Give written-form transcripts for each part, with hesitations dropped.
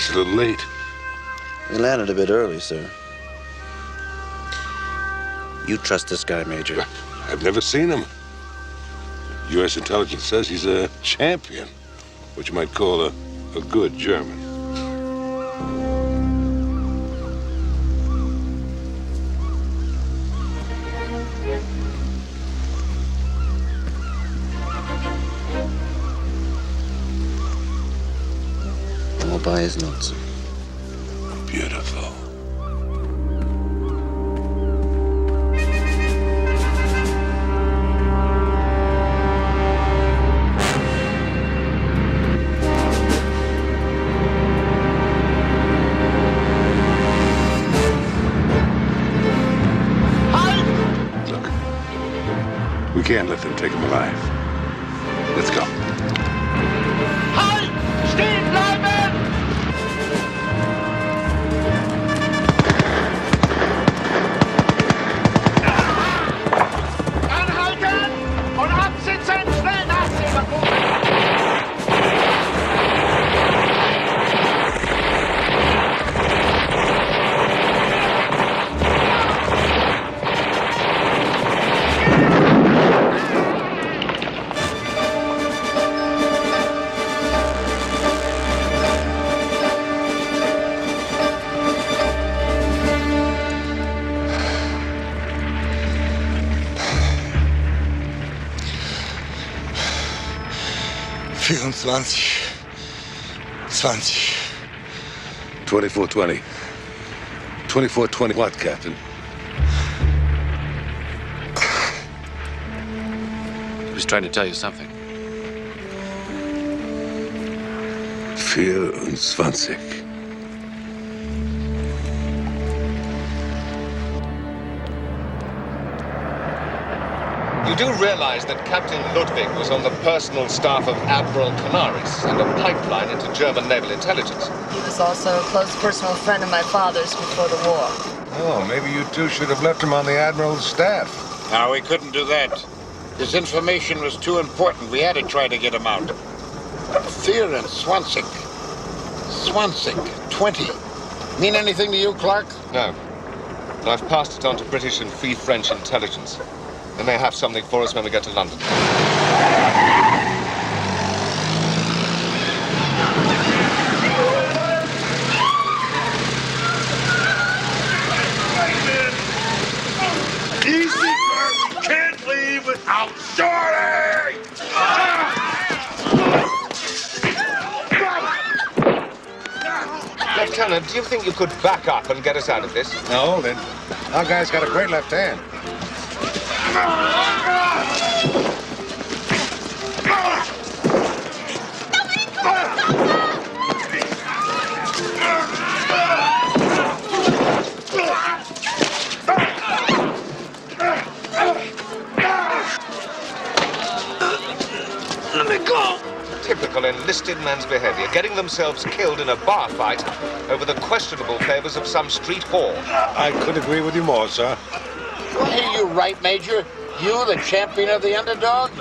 He's a little late. He landed a bit early, sir. You trust this guy, Major? I've never seen him. U.S. intelligence says he's a champion, what you might call a good German. All by his notes. Beautiful. We can't let them take him alive. Let's go. Halt! Stehen bleiben! Anhalten und absitzen! Schnell nachsehen! Vierundzwanzig, 20. 2420. 2420 what, Captain? He was trying to tell you something. 24. You do realize that Captain Ludwig was on the personal staff of Admiral Canaris and a pipeline into German naval intelligence. He was also a close personal friend of my father's before the war. Oh, maybe you two should have left him on the Admiral's staff. No, we couldn't do that. His information was too important. We had to try to get him out. 24. Swansea, 20. Mean anything to you, Clark? No. But I've passed it on to British and Free French intelligence. They may have something for us when we get to London. Easy, Bert! We can't leave without Shorty! Lieutenant, do you think you could back up and get us out of this? Now, hold it. Our guy's got a great left hand. Let me go! Typical enlisted men's behavior, getting themselves killed in a bar fight over the questionable favors of some street whore. I couldn't agree with you more, sir. Hey, you right, Major? You, the champion of the underdog?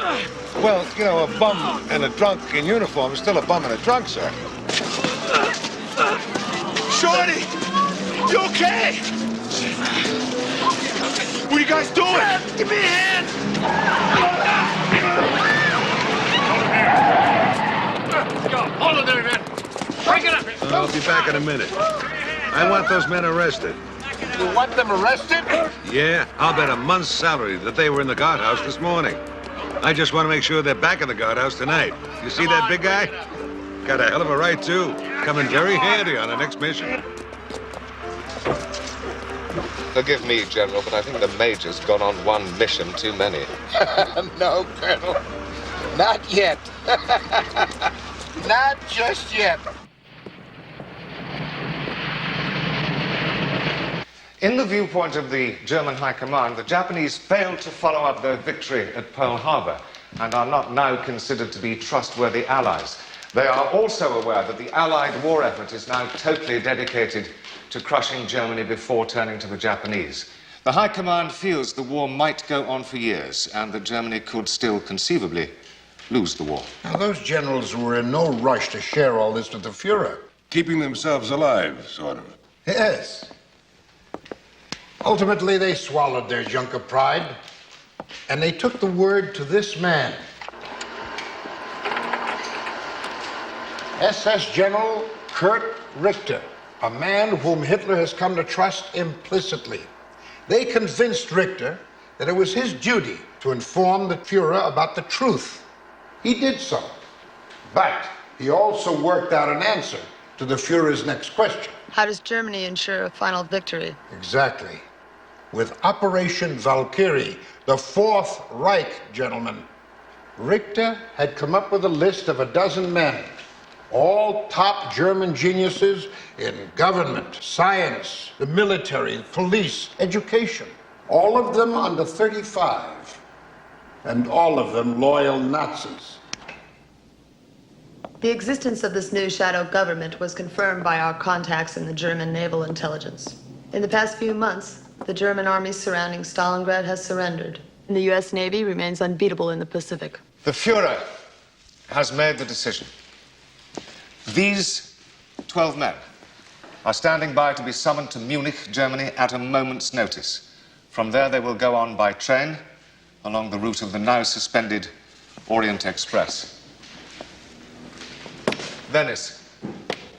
Well, you know, a bum and a drunk in uniform is still a bum and a drunk, sir. Shorty! You okay? What are you guys doing? Give me a hand! Let's go. Hold it there, man. Break it up. I'll be back in a minute. I want those men arrested. You want them arrested? Yeah, I'll bet a month's salary that they were in the guardhouse this morning. I just want to make sure they're back in the guardhouse tonight. You see that big guy? Got a hell of a right, too. Coming very handy on the next mission. Forgive me, General, but I think the Major's gone on one mission too many. No, Colonel. Not yet. Not just yet. In the viewpoint of the German High Command, the Japanese failed to follow up their victory at Pearl Harbor and are not now considered to be trustworthy allies. They are also aware that the Allied war effort is now totally dedicated to crushing Germany before turning to the Japanese. The High Command feels the war might go on for years and that Germany could still conceivably lose the war. Now, those generals were in no rush to share all this with the Fuhrer. keeping themselves alive, sort of. Yes. Ultimately, they swallowed their Junker pride, and they took the word to this man, SS General Kurt Richter, a man whom Hitler has come to trust implicitly. They convinced Richter that it was his duty to inform the Fuhrer about the truth. He did so, but he also worked out an answer to the Fuhrer's next question. How does Germany ensure a final victory? Exactly. With Operation Valkyrie, the Fourth Reich, gentlemen. Richter had come up with a list of 12 men, all top German geniuses in government, science, the military, police, education. All of them under 35, and all of them loyal Nazis. The existence of this new shadow government was confirmed by our contacts in the German naval intelligence. In the past few months, the German army surrounding Stalingrad has surrendered, and the U.S. Navy remains unbeatable in the Pacific. The Fuhrer has made the decision. These 12 men are standing by to be summoned to Munich, Germany, at a moment's notice. From there, they will go on by train along the route of the now suspended Orient Express. Venice,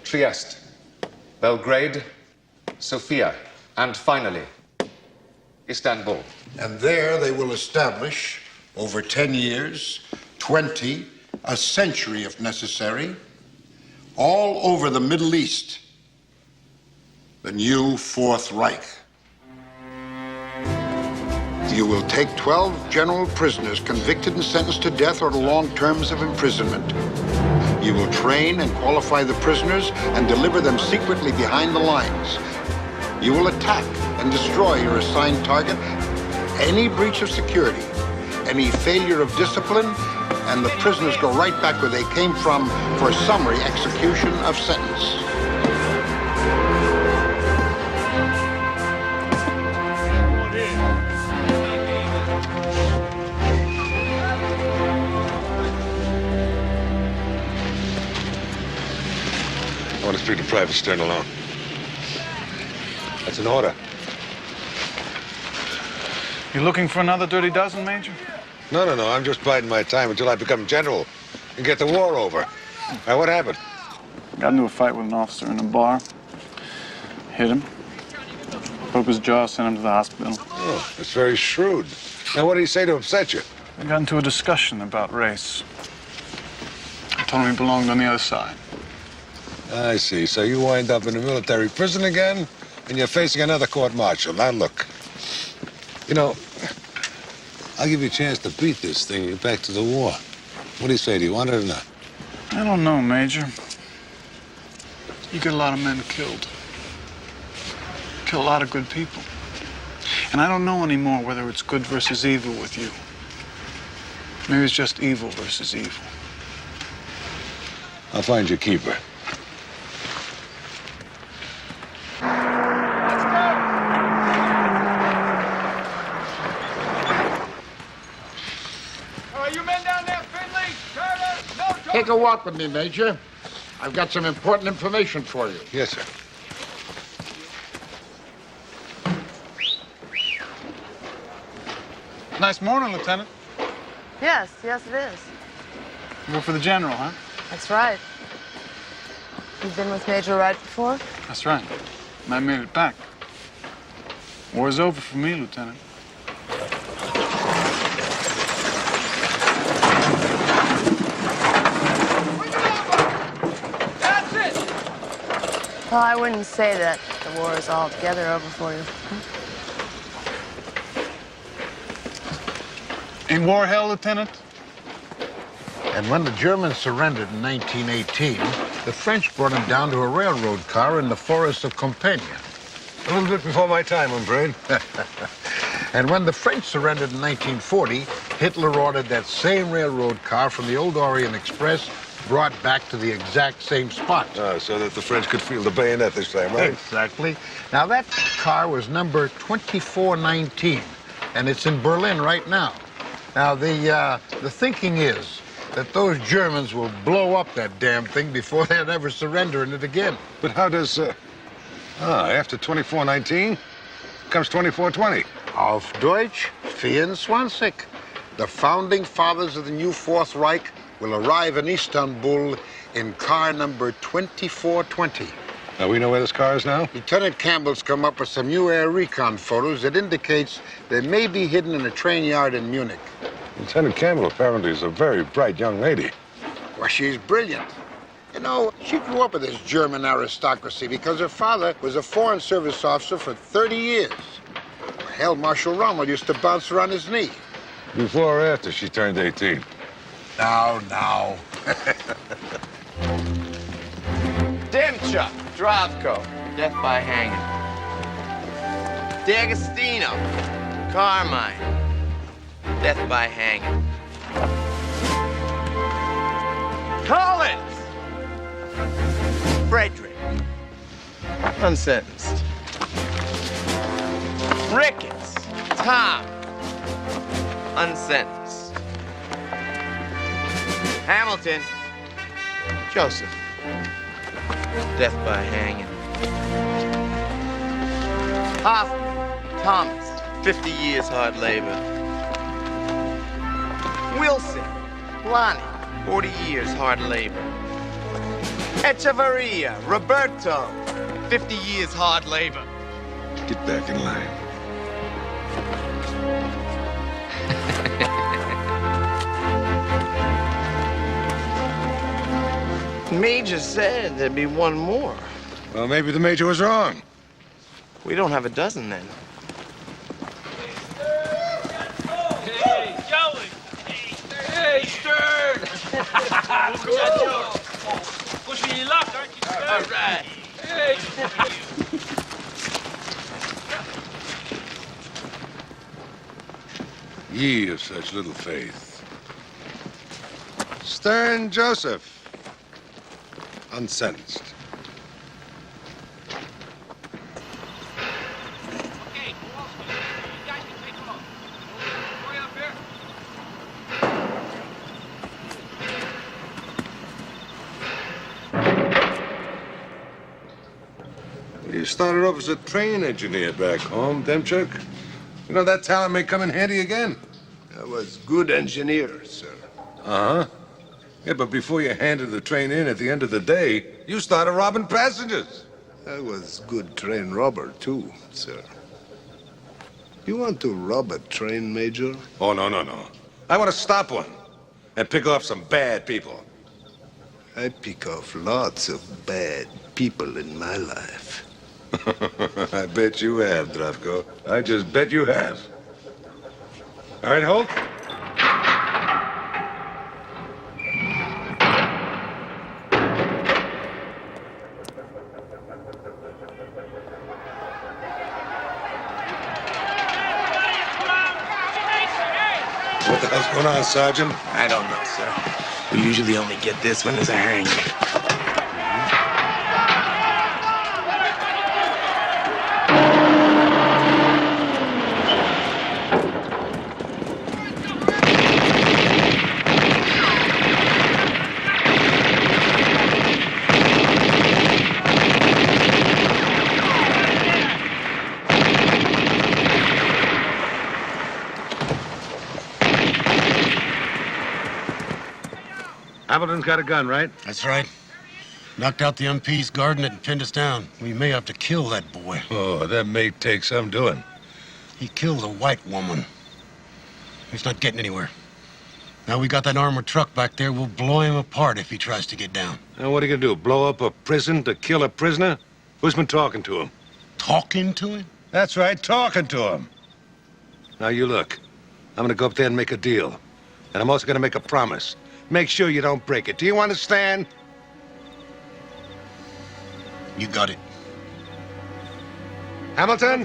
Trieste, Belgrade, Sofia, and finally, Istanbul. And there they will establish, over 10 years, 20, a century if necessary, all over the Middle East, the new Fourth Reich. You will take 12 general prisoners convicted and sentenced to death or to long terms of imprisonment. You will train and qualify the prisoners and deliver them secretly behind the lines. You will attack and destroy your assigned target. Any breach of security, any failure of discipline, and the prisoners go right back where they came from for summary execution of sentence. I want to speak to Private Stern alone. That's an order. You looking for another dirty dozen, Major? No. I'm just biding my time until I become general and get the war over. Now, what happened? Got into a fight with an officer in a bar. Hit him. Broke his jaw, sent him to the hospital. Oh, that's very shrewd. Now, what did he say to upset you? We got into a discussion about race. I told him he belonged on the other side. I see. So you wind up in a military prison again, and you're facing another court-martial. Now, look. You know, I'll give you a chance to beat this thing and get back to the war. What do you say? Do you want it or not? I don't know, Major. You get a lot of men killed. Kill a lot of good people. And I don't know anymore whether it's good versus evil with you. Maybe it's just evil versus evil. I'll find your keeper. Take a walk with me, Major. I've got some important information for you. Yes, sir. Nice morning, Lieutenant. Yes, it is. You work for the General, huh? That's right. You've been with Major Wright before? That's right. And I made it back. War's over for me, Lieutenant. Well, I wouldn't say that the war is altogether over for you. Ain't war hell, Lieutenant? And when the Germans surrendered in 1918, the French brought them down to a railroad car in the forests of Compiègne. A little bit before my time, I'm afraid. And when the French surrendered in 1940, Hitler ordered that same railroad car from the old Orient Express brought back to the exact same spot. So that the French could feel the bayonet this time, right? Exactly. Now, that car was number 2419, and it's in Berlin right now. Now, the thinking is that those Germans will blow up that damn thing before they'll ever surrender it again. But how does, after 2419 comes 2420. Auf Deutsch, 24. The founding fathers of the new Fourth Reich will arrive in Istanbul in car number 2420. Now, we know where this car is now? Lieutenant Campbell's come up with some new air recon photos that indicates they may be hidden in a train yard in Munich. Lieutenant Campbell apparently is a very bright young lady. Well, she's brilliant. You know, she grew up with this German aristocracy because her father was a Foreign Service officer for 30 years. Hell, Marshal Rommel used to bounce her on his knee. Before or after she turned 18? Now. Demchuk, Dravko, death by hanging. D'Agostino, Carmine, death by hanging. Collins, Frederick, unsentenced. Ricketts, Tom, unsentenced. Hamilton, Joseph, death by hanging. Hoffman, Thomas, 50 years hard labor. Wilson, Lonnie, 40 years hard labor. Echevarria, Roberto, 50 years hard labor. Get back in line. Major said there'd be one more. Well, maybe the Major was wrong. We don't have a dozen then. Hey, Joey! Hey, Stern! Pushing your luck, aren't you, Stern? All right. Hey! Ye of such little faith. Stern Joseph, unsentenced. Okay, who else? You guys can take them up. Hurry up here. You started off as a train engineer back home, Demchuk. You know, that talent may come in handy again. I was good engineer, sir. Uh-huh. Yeah, but before you handed the train in at the end of the day, you started robbing passengers. I was good train robber, too, sir. You want to rob a train, Major? Oh, no. I want to stop one and pick off some bad people. I pick off lots of bad people in my life. I bet you have, Dravko. I just bet you have. All right, Holt? What the hell's going on, Sergeant? I don't know, sir. We usually only get this when there's a hanging. Hamilton's got a gun, right? That's right. Knocked out the MP's guarding it and pinned us down. We may have to kill that boy. Oh, that may take some doing. He killed a white woman. He's not getting anywhere. Now we got that armored truck back there. We'll blow him apart if he tries to get down. Now, what are you gonna do, blow up a prison to kill a prisoner? Who's been talking to him? Talking to him? That's right, talking to him. Now, you look. I'm gonna go up there and make a deal. And I'm also gonna make a promise. Make sure you don't break it. Do you understand? You got it. Hamilton?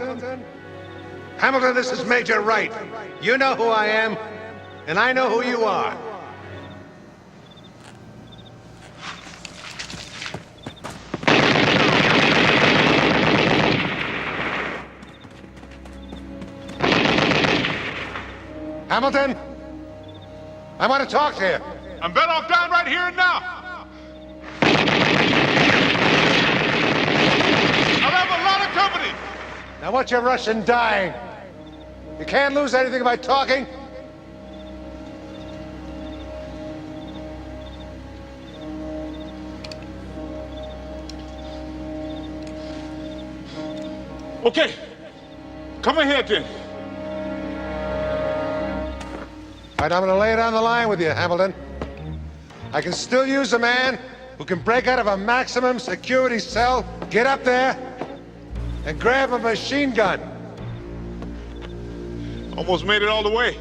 Hamilton, this is Major Wright. You know who I am, and I know who you are. Hamilton? I want to talk to you. I'm better off dying right here and now. I'll have a lot of company. Now, what's your rush in dying? You can't lose anything by talking. Okay, come ahead then. All right, I'm going to lay it on the line with you, Hamilton. I can still use a man who can break out of a maximum security cell, get up there, and grab a machine gun. Almost made it all the way.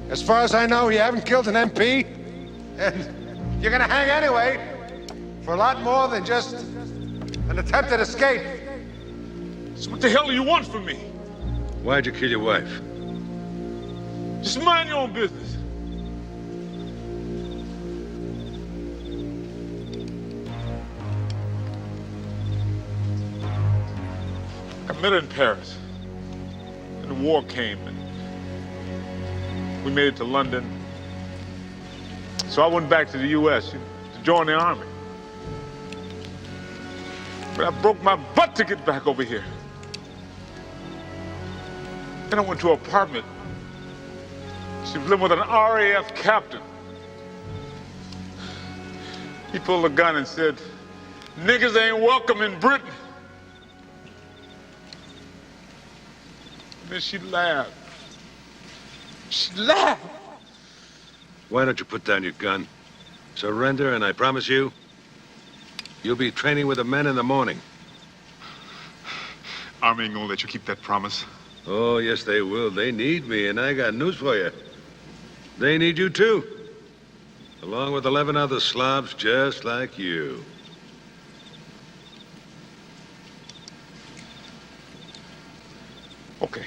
As far as I know, you haven't killed an MP, and you're going to hang anyway for a lot more than just an attempted escape. So what the hell do you want from me? Why'd you kill your wife? Just mind your own business. I met her in Paris. And the war came, and we made it to London. So I went back to the U.S. to join the Army. But I broke my butt to get back over here. Then I went to her apartment. She was living with an RAF captain. He pulled a gun and said, "Niggas ain't welcome in Britain." And then she laughed. She laughed. Why don't you put down your gun? Surrender, and I promise you, you'll be training with the men in the morning. Army ain't gonna let you keep that promise. Oh, yes, they will. They need me, and I got news for you. They need you, too. Along with 11 other slobs just like you. Okay.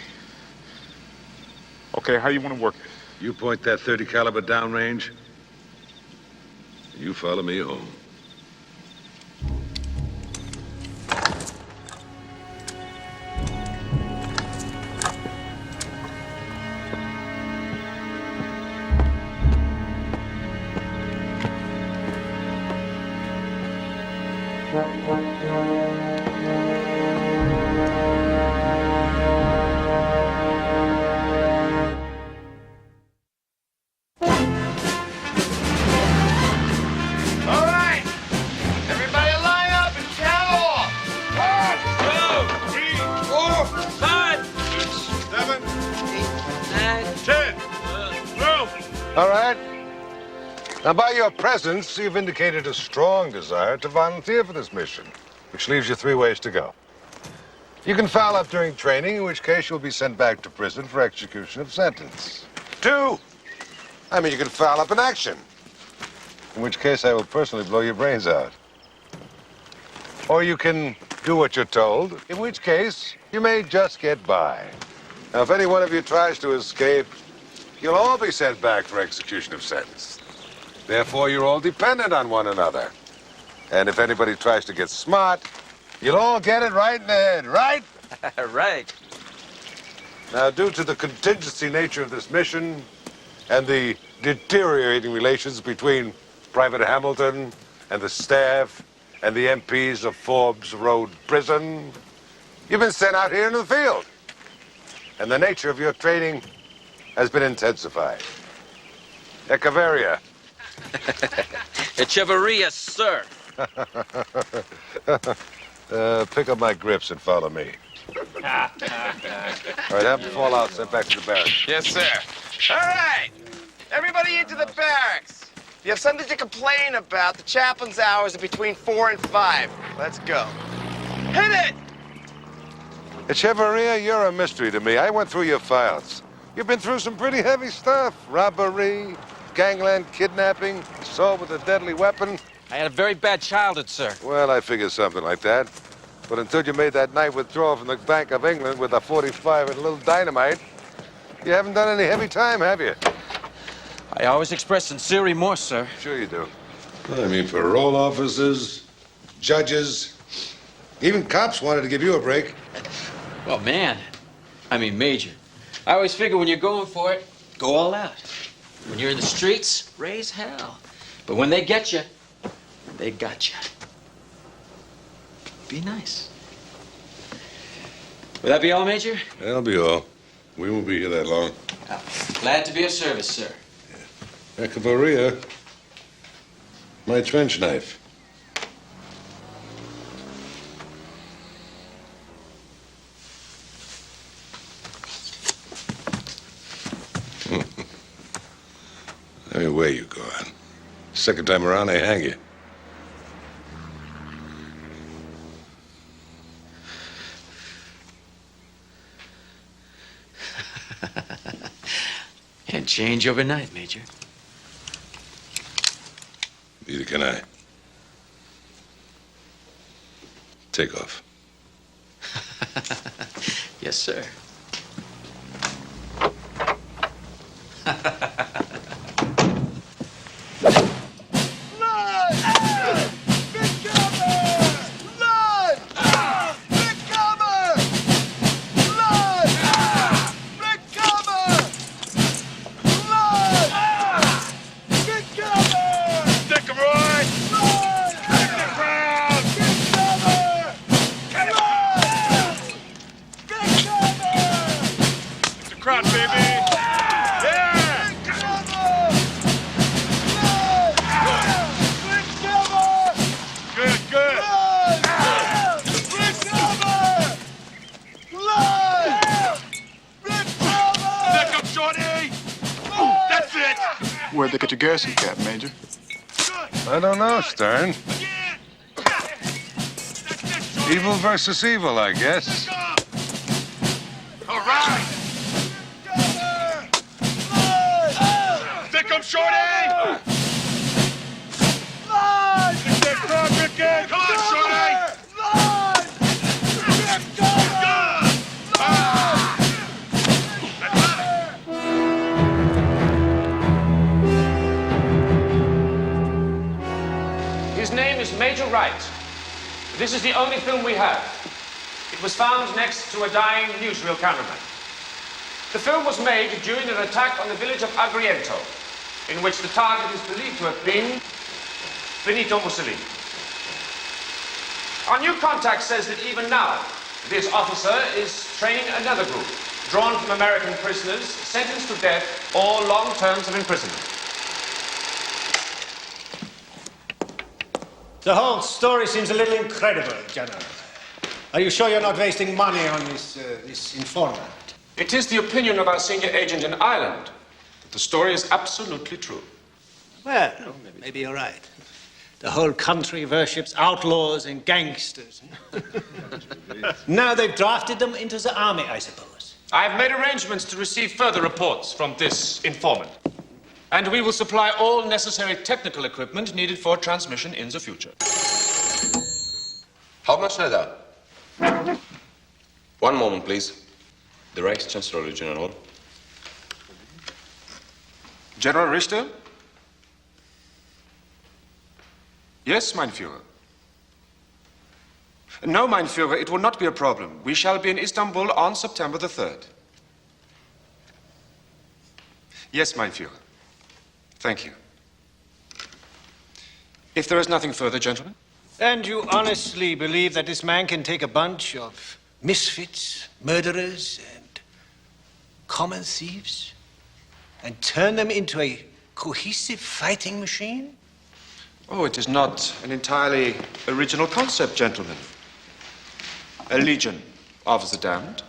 Okay, how you want to work it? You point that .30 caliber downrange. You follow me home. Now, by your presence, you've indicated a strong desire to volunteer for this mission, which leaves you 3 ways to go. You can foul up during training, in which case you'll be sent back to prison for execution of sentence. 2, you can foul up in action, in which case I will personally blow your brains out. Or you can do what you're told, in which case you may just get by. Now, if any one of you tries to escape, you'll all be sent back for execution of sentence. Therefore, you're all dependent on one another. And if anybody tries to get smart, you'll all get it right in the head, right? Right. Now, due to the contingency nature of this mission and the deteriorating relations between Private Hamilton and the staff and the MPs of Forbes Road Prison, you've been sent out here into the field. And the nature of your training has been intensified. Echeverria. Echeverria, sir. Pick up my grips and follow me. All right, have them fall out, sent back to the barracks. Yes, sir. All right. Everybody into the barracks. If you have something to complain about, the chaplain's hours are between 4 and 5. Let's go. Hit it! Echeverria, you're a mystery to me. I went through your files. You've been through some pretty heavy stuff. Robbery, gangland kidnapping, assault with a deadly weapon. I had a very bad childhood, sir. Well, I figured something like that. But until you made that night withdrawal from the Bank of England with a 45 and a little dynamite, you haven't done any heavy time, have you? I always express sincere remorse, sir. Sure you do. I mean, parole officers, judges, even cops wanted to give you a break. Well, man. Major. I always figure when you're going for it, go all out. When you're in the streets, raise hell. But when they get you, they got you. Be nice. Will that be all, Major? That'll be all. We won't be here that long. Glad to be of service, sir. Echavaria. My trench knife. Where you going? Second time around, they hang you. Can't change overnight, Major. Neither can I. Take off. Yes, sir. Where'd they get your garrison cap, Major? I don't know, Stern. Evil versus evil, I guess. All right! There comes Shorty! Get that crowd, Ricky! Come on, Shorty! His name is Major Wright. This is the only film we have. It was found next to a dying newsreel cameraman. The film was made during an attack on the village of Agrigento, in which the target is believed to have been Benito Mussolini. Our new contact says that even now, this officer is training another group, drawn from American prisoners, sentenced to death or long terms of imprisonment. The whole story seems a little incredible, General. Are you sure you're not wasting money on this informant? It is the opinion of our senior agent in Ireland that the story is absolutely true. Well, maybe you're right. The whole country worships outlaws and gangsters. Now they've drafted them into the army, I suppose. I have made arrangements to receive further reports from this informant. And we will supply all necessary technical equipment needed for transmission in the future. How much schneller? 1 moment, please. The Reichschancellor, General. General Richter? Yes, mein Führer. No, mein Führer, it will not be a problem. We shall be in Istanbul on September the 3rd. Yes, mein Führer. Thank you. If there is nothing further, gentlemen. And you honestly believe that this man can take a bunch of misfits, murderers, and common thieves and turn them into a cohesive fighting machine? Oh, it is not an entirely original concept, gentlemen. A legion of the damned.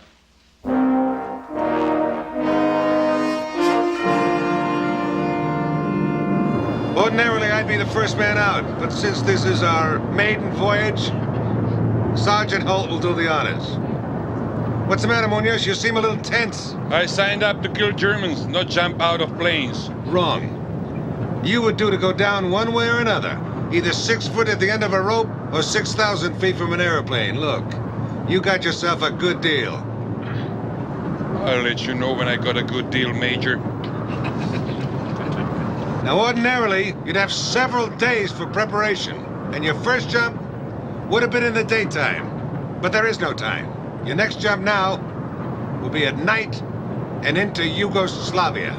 Ordinarily, I'd be the first man out, but since this is our maiden voyage, Sergeant Holt will do the honors. What's the matter, Munoz? You seem a little tense. I signed up to kill Germans, not jump out of planes. Wrong. You would do to go down one way or another. Either 6 foot at the end of a rope or 6,000 feet from an airplane. Look, you got yourself a good deal. I'll let you know when I got a good deal, Major. Now, ordinarily, you'd have several days for preparation, and your first jump would have been in the daytime. But there is no time. Your next jump now will be at night and into Yugoslavia.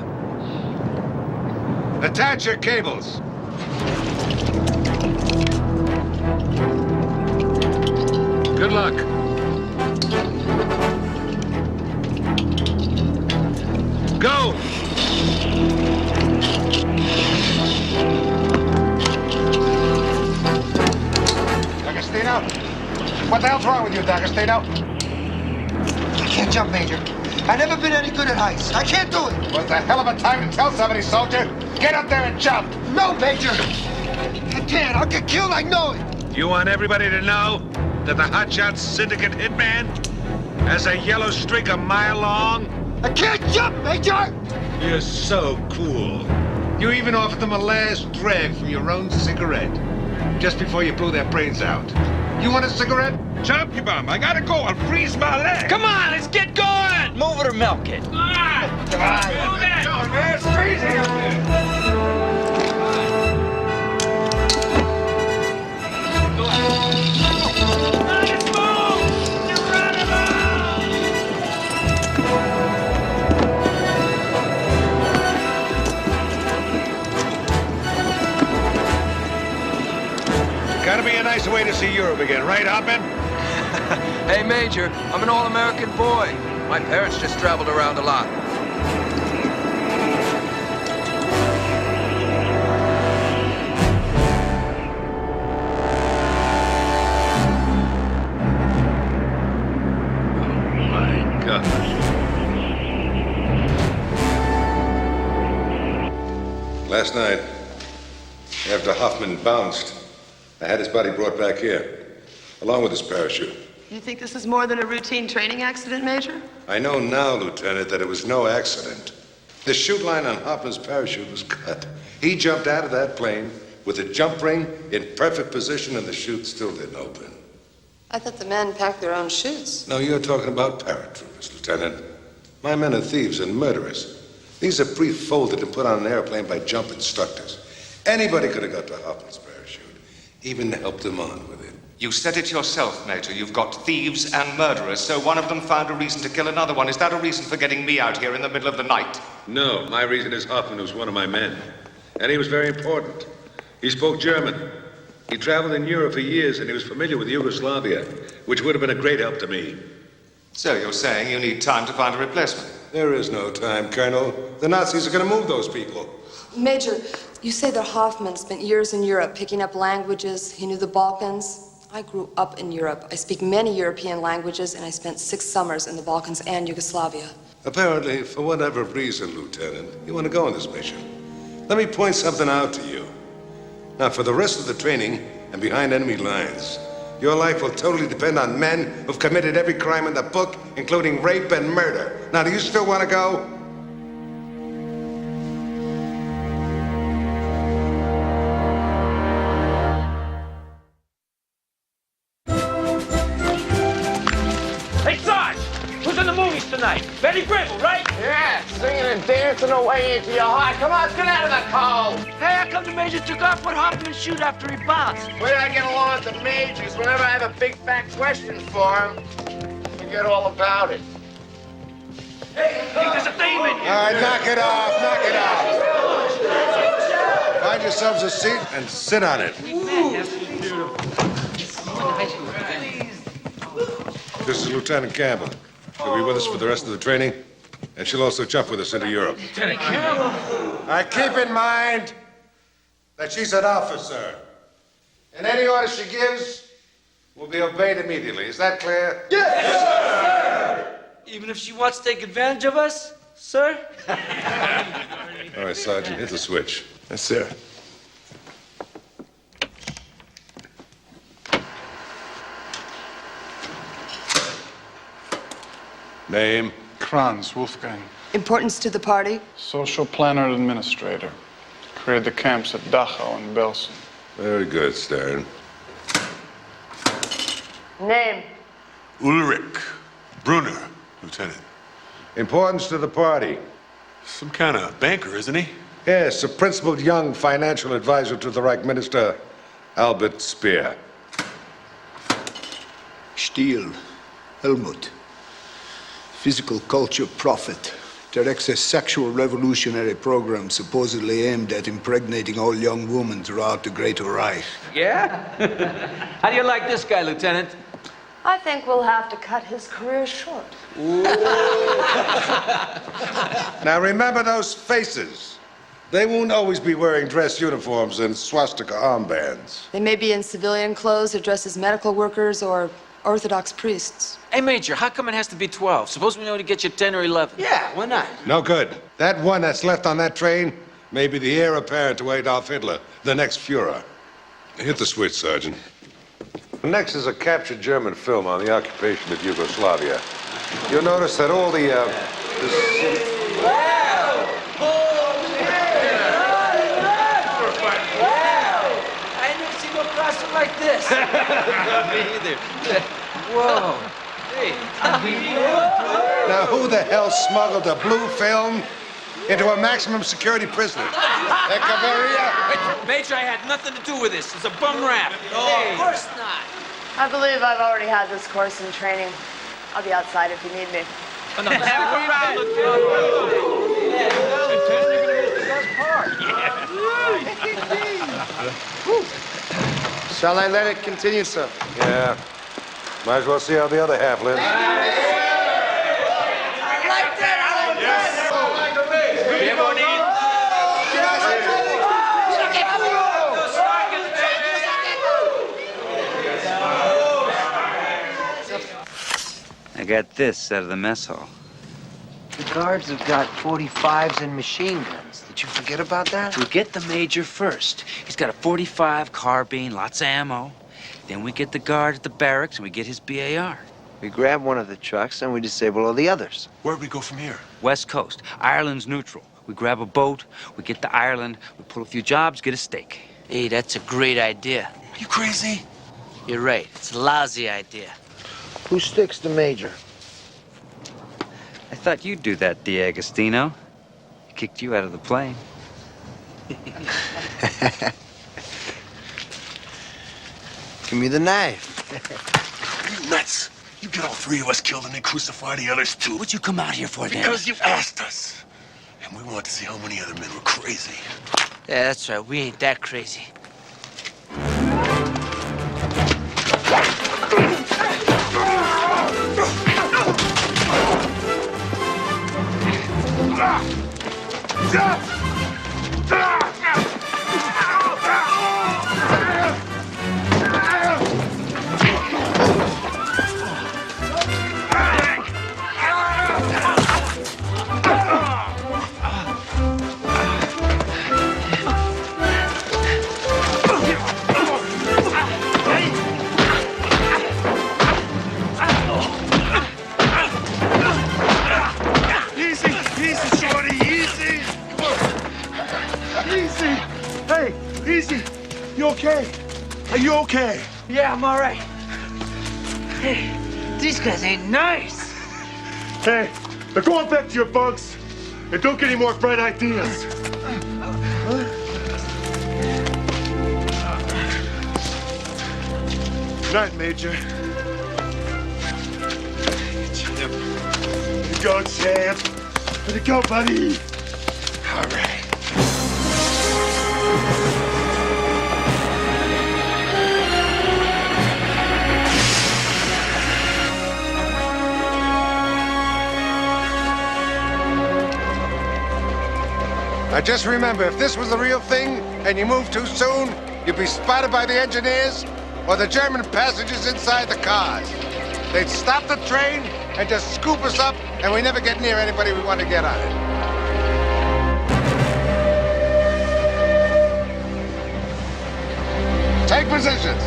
Attach your cables. Good luck. Go! D'Agostino? What the hell's wrong with you, D'Agostino? I can't jump, Major. I've never been any good at heights. I can't do it. Well, it's a hell of a time to tell somebody, soldier. Get up there and jump. No, Major. I can't. I'll get killed. I know it. You want everybody to know that the Hotshot Syndicate hitman has a yellow streak a mile long? I can't jump, Major! You're so cool. You even offered them a last drag from your own cigarette just before you blew their brains out. You want a cigarette? Chop, you bum. I gotta go. I'll freeze my leg. Come on, let's get going! Move it or milk it. Come on. Move it. Come on, man. It's freezing up there. Gotta be a nice way to see Europe again, right, Hoppin'? Hey, Major, I'm an all-American boy. My parents just traveled around a lot. My God. Last night, after Hoffman bounced, I had his body brought back here, along with his parachute. You think this is more than a routine training accident, Major? I know now, Lieutenant, that it was no accident. The chute line on Hoffman's parachute was cut. He jumped out of that plane with the jump ring in perfect position, and the chute still didn't open. I thought the men packed their own chutes. No, you're talking about paratroopers, Lieutenant. My men are thieves and murderers. These are pre-folded and put on an airplane by jump instructors. Anybody could have got to Hoffman's parachute, even helped him on with it. You said it yourself, Major. You've got thieves and murderers, so one of them found a reason to kill another one. Is that a reason for getting me out here in the middle of the night? No, my reason is Hoffman was one of my men. And he was very important. He spoke German. He traveled in Europe for years, and he was familiar with Yugoslavia, which would have been a great help to me. So you're saying you need time to find a replacement? There is no time, Colonel. The Nazis are going to move those people. Major, you say that Hoffman spent years in Europe picking up languages. He knew the Balkans. I grew up in Europe. I speak many European languages, and I spent 6 summers in the Balkans and Yugoslavia. Apparently, for whatever reason, Lieutenant, you want to go on this mission. Let me point something out to you. Now, for the rest of the training and behind enemy lines, your life will totally depend on men who've committed every crime in the book, including rape and murder. Now, do you still want to go? Hey, Sarge! Who's in the movies tonight? Betty Grable, right? Yeah, singing and dancing away into your heart. Come on, let's get out of the cold. Hey, how come the Major took off with Hoffman's chute after he bounced? Where did I get along with the Majors? Whenever I have a big fat question for him, forget all about it. Hey, there's a theme in here. All right, knock it off, knock it off. Find yourselves a seat and sit on it. This is Lieutenant Campbell. She'll be with us for the rest of the training, and she'll also jump with us into Europe. Lieutenant Campbell? Keep in mind that she's an officer. And any order she gives will be obeyed immediately. Is that clear? Yes, sir! Even if she wants to take advantage of us, sir? All right, Sergeant, hit the switch. Yes, sir. Name? Kranz, Wolfgang. Importance to the party? Social planner and administrator. Created the camps at Dachau and Belsen. Very good, Stern. Name? Ulrich Brunner, Lieutenant. Importance to the party? Some kind of banker, isn't he? Yes, a principled young financial advisor to the Reich Minister, Albert Speer. Stiel, Helmut. Physical culture prophet. directs a sexual revolutionary program supposedly aimed at impregnating all young women throughout the Greater Reich. Yeah? How do you like this guy, Lieutenant? I think we'll have to cut his career short. Now remember those faces. They won't always be wearing dress uniforms and swastika armbands. They may be in civilian clothes or dressed as medical workers or Orthodox priests. Hey, Major, how come it has to be 12? Suppose we know to get you 10 or 11. Yeah, why not? No good. That one that's left on that train may be the heir apparent to Adolf Hitler, the next Fuhrer. Hit the switch, Sergeant. Next is a captured German film on the occupation of Yugoslavia. You'll notice that all the I never seen no costume like this. Me either. Whoa. Hey. Now, who the hell smuggled a blue film into a maximum security prison? Major, I had nothing to do with this. It's a bum rap. Hey. Of course not. I believe I've already had this course in training. I'll be outside if you need me. Shall I let it continue, sir? Yeah. Might as well see how the other half lives. I got this out of the mess hall. The guards have got 45s and machine guns. Did you forget about that? We get the major first. He's got a 45 carbine, lots of ammo. Then we get the guard at the barracks and we get his BAR. We grab one of the trucks and we disable all the others. Where'd we go from here? West Coast. Ireland's neutral. We grab a boat, we get to Ireland, we pull a few jobs, get a stake. Hey, that's a great idea. Are you crazy? You're right. It's a lousy idea. Who sticks the major? I thought you'd do that, D'Agostino. He kicked you out of the plane. Give me the knife. You nuts. You get all three of us killed and then crucify the others too. What'd you come out here for, then? Because you asked us. And we wanted to see how many other men were crazy. Yeah, that's right. We ain't that crazy. You okay? Are you okay? Yeah, I'm all right. Hey, these guys ain't nice. Hey, now go on back to your bunks and don't get any more bright ideas. Good night, Major. Champ. Way to go, champ. Way to go, buddy. All right. Now just remember, if this was the real thing and you moved too soon, you'd be spotted by the engineers or the German passengers inside the cars. They'd stop the train and just scoop us up, and we never get near anybody we want to get on it. Take positions.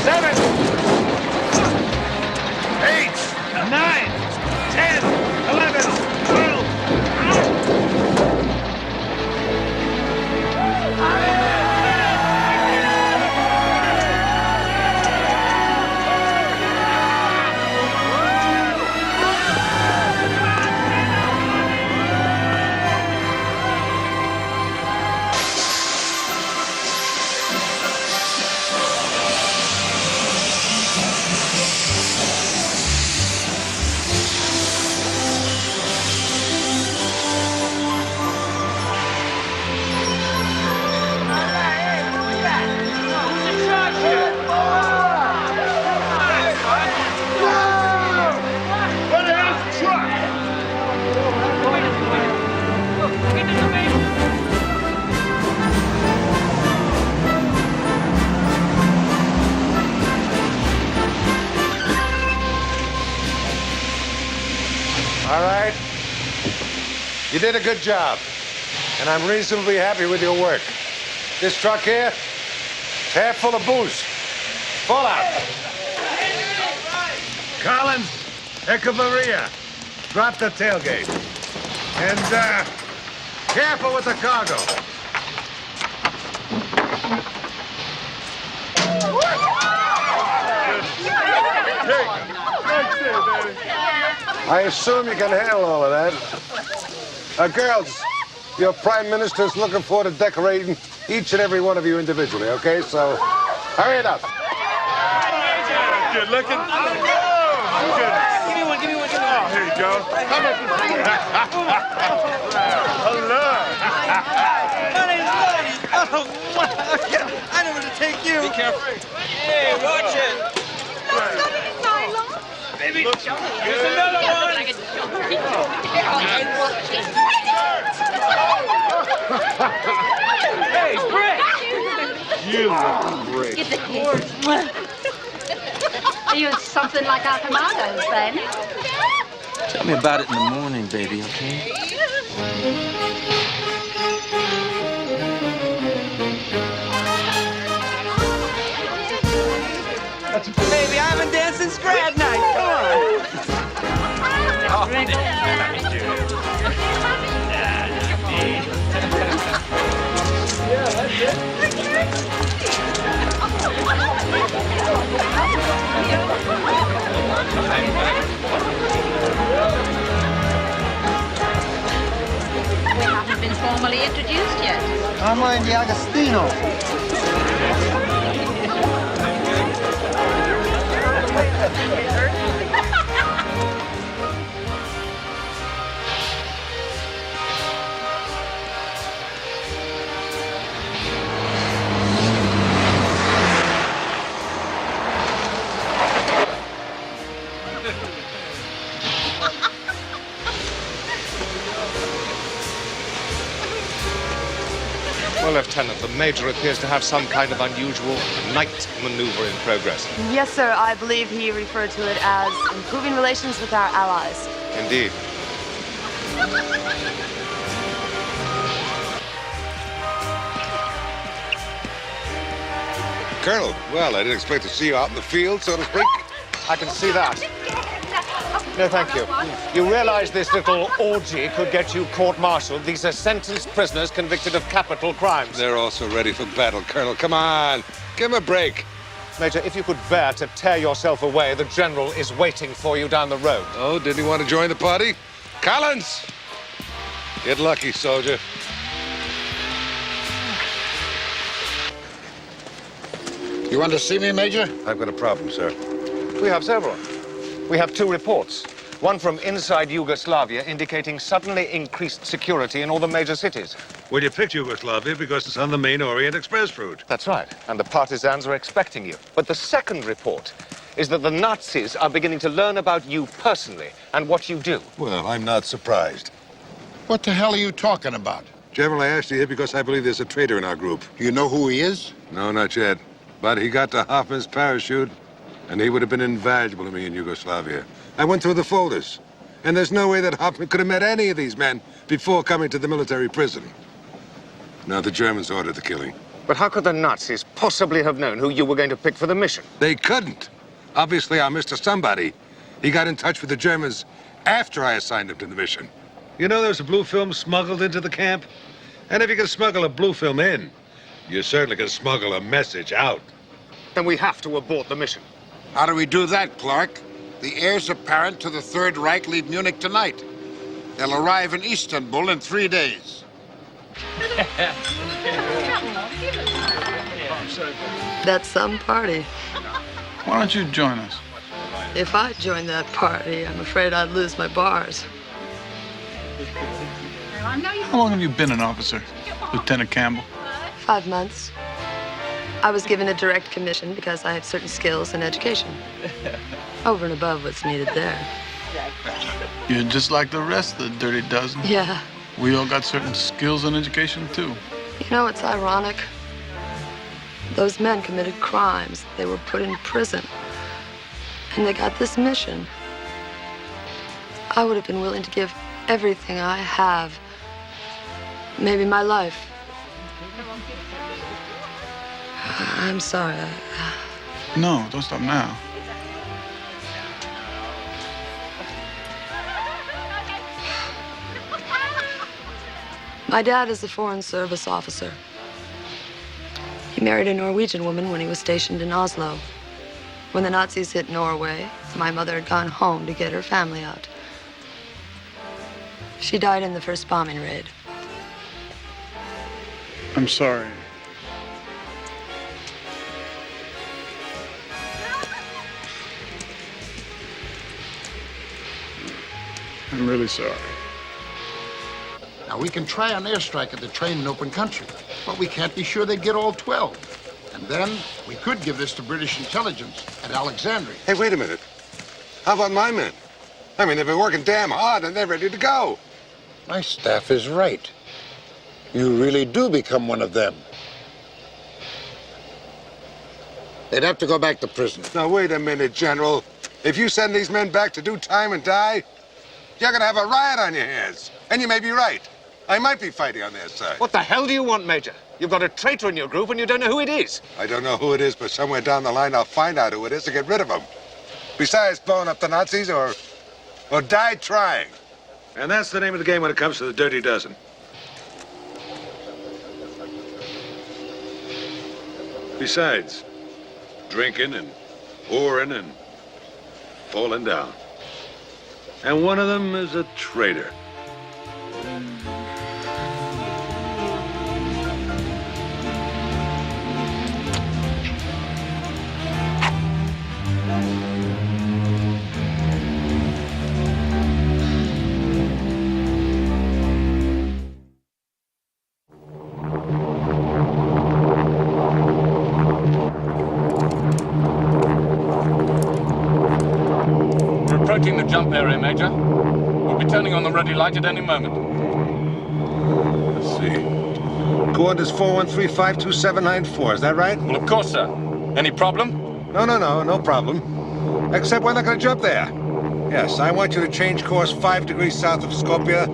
7, 8, 9, 10, 11, 12. All right. You did a good job, and I'm reasonably happy with your work. This truck here, it's half full of booze. Full out. Collins, Echevarria, drop the tailgate. And, careful with the cargo. I assume you can handle all of that. Girls, your prime minister's looking forward to decorating each and every one of you individually, okay? So, hurry it up. Good looking. Give me one, give me one, give me one. Oh, here you go. Hello. My name's Lonnie. Oh, I know where to take you. Be careful. Hey, watch it. Baby, here's another one. Hey, Brick. You look great. Get the kids. Are you something like our commandos, then? Tell me about it in the morning, baby, okay? Baby, I haven't danced since grad night. We haven't been formally introduced yet. Carmine D'Agostino. Well, Lieutenant, the Major appears to have some kind of unusual night maneuver in progress. Yes, sir. I believe he referred to it as improving relations with our allies. Indeed. Colonel, well, I didn't expect to see you out in the field, so to speak. I can see that. No, thank you. You realize this little orgy could get you court-martialed? These are sentenced prisoners convicted of capital crimes. They're also ready for battle, Colonel. Come on, give him a break. Major, if you could bear to tear yourself away, the General is waiting for you down the road. Oh, didn't he want to join the party? Collins! Get lucky, soldier. You want to see me, Major? I've got a problem, sir. We have several. We have two reports. One from inside Yugoslavia indicating suddenly increased security in all the major cities. Well, you picked Yugoslavia because it's on the main Orient Express route. That's right. And the partisans are expecting you. But the second report is that the Nazis are beginning to learn about you personally and what you do. Well, I'm not surprised. What the hell are you talking about? General, I asked you here because I believe there's a traitor in our group. You know who he is? No, not yet. But he got to Hoffman's parachute, and he would have been invaluable to me in Yugoslavia. I went through the folders, and there's no way that Hoffman could have met any of these men before coming to the military prison. Now, the Germans ordered the killing. But how could the Nazis possibly have known who you were going to pick for the mission? They couldn't. Obviously, our Mr. Somebody, he got in touch with the Germans after I assigned him to the mission. You know there's a blue film smuggled into the camp? And if you can smuggle a blue film in, you certainly can smuggle a message out. Then we have to abort the mission. How do we do that, Clark? The heirs apparent to the Third Reich leave Munich tonight. They'll arrive in Istanbul in 3 days. That's some party. Why don't you join us? If I joined that party, I'm afraid I'd lose my bars. How long have you been an officer, Lieutenant Campbell? 5 months. I was given a direct commission because I have certain skills and education. Over and above what's needed there. You're just like the rest of the Dirty Dozen. Yeah. We all got certain skills and education, too. You know, it's ironic. Those men committed crimes. They were put in prison. And they got this mission. I would have been willing to give everything I have. Maybe my life. I'm sorry. No, don't stop now. My dad is a Foreign Service officer. He married a Norwegian woman when he was stationed in Oslo. When the Nazis hit Norway, my mother had gone home to get her family out. She died in the first bombing raid. I'm sorry. I'm really sorry. Now, we can try an airstrike at the train in open country, but we can't be sure they'd get all 12. And then we could give this to British intelligence at Alexandria. Hey, wait a minute. How about my men? I mean, they've been working damn hard and they're ready to go. My staff is right. You really do become one of them. They'd have to go back to prison. Now, wait a minute, General. If you send these men back to do time and die, you're gonna have a riot on your hands. And you may be right. I might be fighting on their side. What the hell do you want, Major? You've got a traitor in your group and you don't know who it is. I don't know who it is, but somewhere down the line I'll find out who it is and get rid of him. Besides blowing up the Nazis or die trying. And that's the name of the game when it comes to the Dirty Dozen. Besides, drinking and whoring and falling down. And one of them is a traitor. We're approaching the jump area, Major. We'll be turning on the ready light at any moment. Let's see. Coordinates 413-52794, is that right? Well, of course, sir. Any problem? No problem. Except we're not going to jump there. Yes, I want you to change course 5 degrees south of Skopje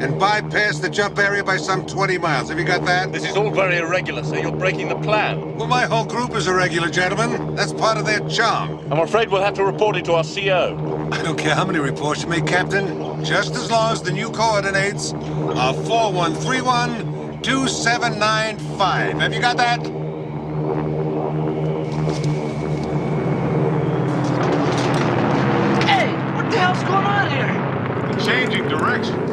and bypass the jump area by some 20 miles. Have you got that? This is all very irregular, sir. You're breaking the plan. Well, my whole group is irregular, gentlemen. That's part of their charm. I'm afraid we'll have to report it to our CO. I don't care how many reports you make, Captain. Just as long as the new coordinates are 4131-2795. Have you got that? Hey, what the hell's going on here? They're changing directions.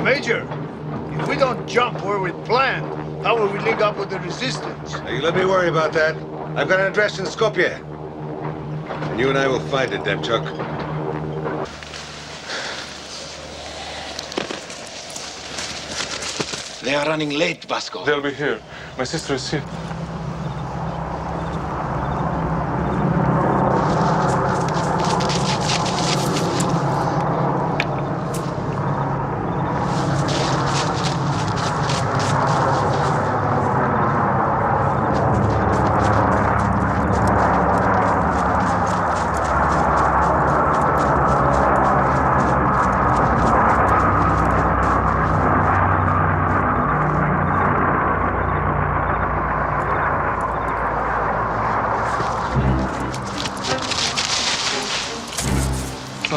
Major, if we don't jump where we planned, how will we link up with the resistance? Now, you let me worry about that. I've got an address in Skopje. And you and I will find it, Demchuk. They are running late, Vasco. They'll be here. My sister is here.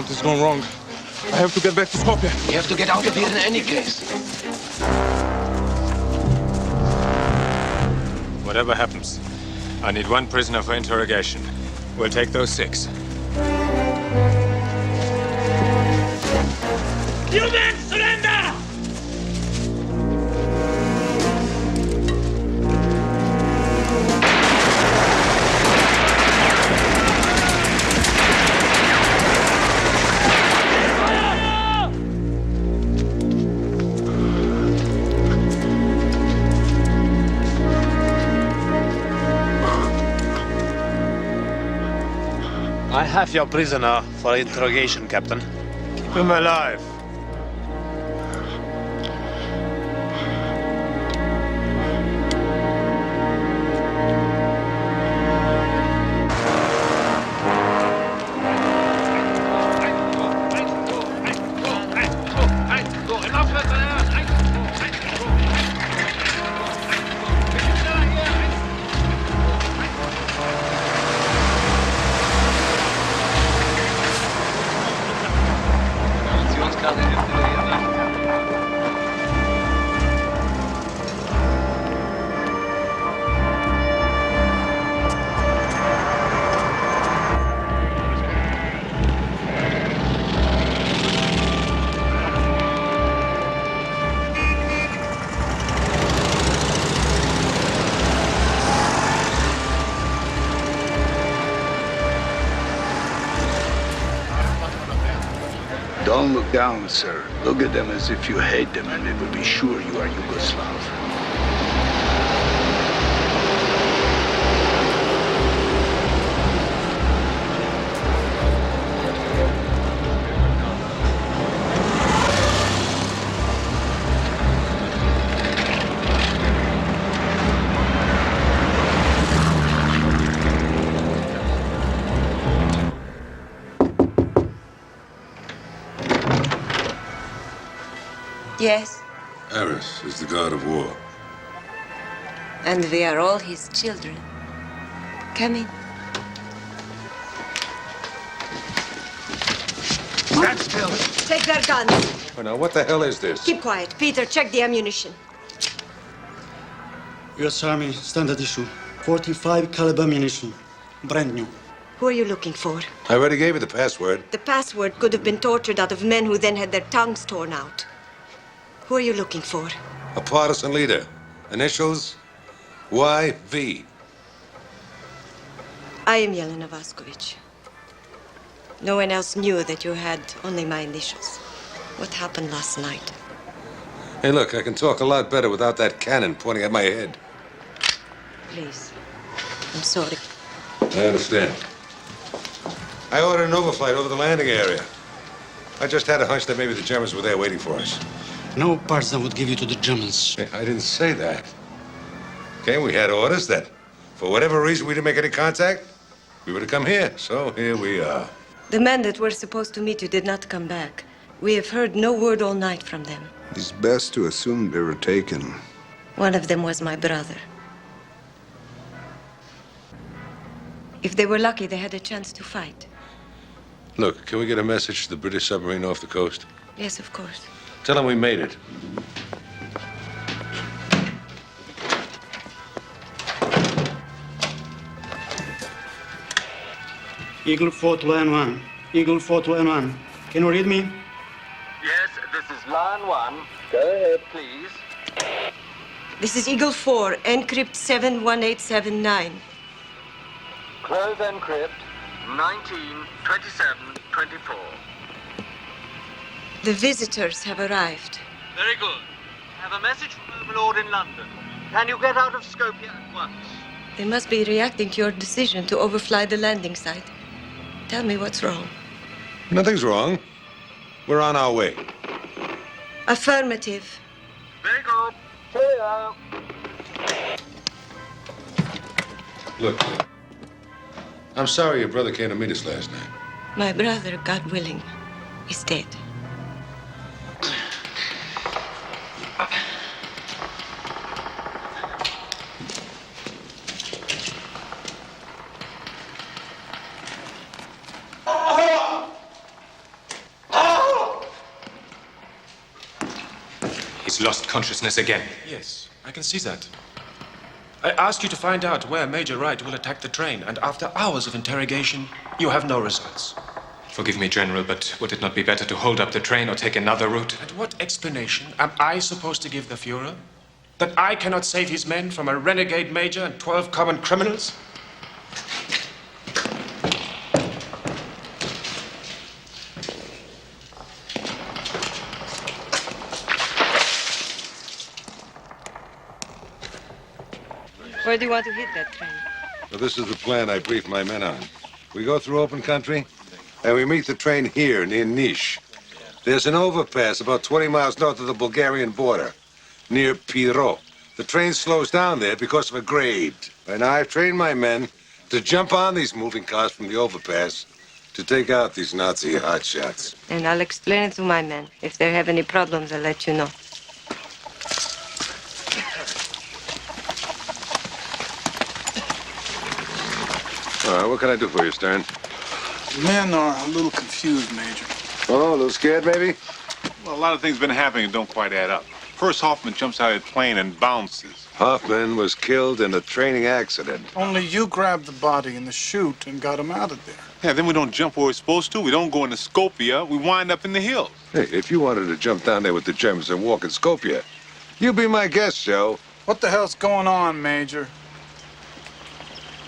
Something's gone wrong. I have to get back to Skopje. We have to get out of here in any case. Whatever happens, I need one prisoner for interrogation. We'll take those 6. You men surrender! I have your prisoner for interrogation, Captain. Keep him alive. Don't look down, sir. Look at them as if you hate them, and they will be sure you are Yugoslav. Yes, Eris is the god of war. and we are all his children. Come in. Stand still. Take their guns. Oh, now, what the hell is this? Keep quiet. Peter, check the ammunition. U.S. Army standard issue. 45 caliber ammunition. Brand new. Who are you looking for? I already gave you the password. The password could have been tortured out of men who then had their tongues torn out. Who are you looking for? A partisan leader. Initials YV. I am Yelena Vaskovich. No one else knew that you had only my initials. What happened last night? Hey, look, I can talk a lot better without that cannon pointing at my head. Please. I'm sorry. I understand. I ordered an overflight over the landing area. I just had a hunch that maybe the Germans were there waiting for us. No partisan would give you to the Germans. Hey, I didn't say that. Okay, we had orders that for whatever reason we didn't make any contact, we were to come here. So here we are. The men that were supposed to meet you did not come back. We have heard no word all night from them. It's best to assume they were taken. One of them was my brother. If they were lucky, they had a chance to fight. Look, can we get a message to the British submarine off the coast? Yes, of course. Tell them we made it. Eagle 4 to Line 1. Eagle 4 to Line 1. Can you read me? Yes, this is Line 1. Go ahead, please. This is Eagle 4, encrypt 71879. Close encrypt 192724. The visitors have arrived. Very good. I have a message from Overlord in London. Can you get out of Skopje at once? They must be reacting to your decision to overfly the landing site. Tell me what's wrong. Nothing's wrong. We're on our way. Affirmative. Very good. Cheerio. Look, I'm sorry your brother came to meet us last night. My brother, God willing, is dead. lost consciousness again. Yes, I can see that. I asked you to find out where Major Wright will attack the train, and after hours of interrogation, you have no results. Forgive me, General, but would it not be better to hold up the train or take another route? And what explanation am I supposed to give the Fuhrer? That I cannot save his men from a renegade major and 12 common criminals? Where do you want to hit that train? Well, this is the plan I briefed my men on. We go through open country, and we meet the train here near Niš. There's an overpass about 20 miles north of the Bulgarian border, near Pirot. The train slows down there because of a grade. And I've trained my men to jump on these moving cars from the overpass to take out these Nazi hotshots. And I'll explain it to my men. If they have any problems, I'll let you know. All right, what can I do for you, Stern? The men are a little confused, Major. Oh, a little scared, maybe? Well, a lot of things been happening that don't quite add up. First, Hoffman jumps out of the plane and bounces. Hoffman was killed in a training accident. Only you grabbed the body in the chute and got him out of there. Yeah, then we don't jump where we're supposed to. We don't go into Skopje. We wind up in the hills. Hey, if you wanted to jump down there with the Germans and walk in Skopje, you be my guest, Joe. What the hell's going on, Major?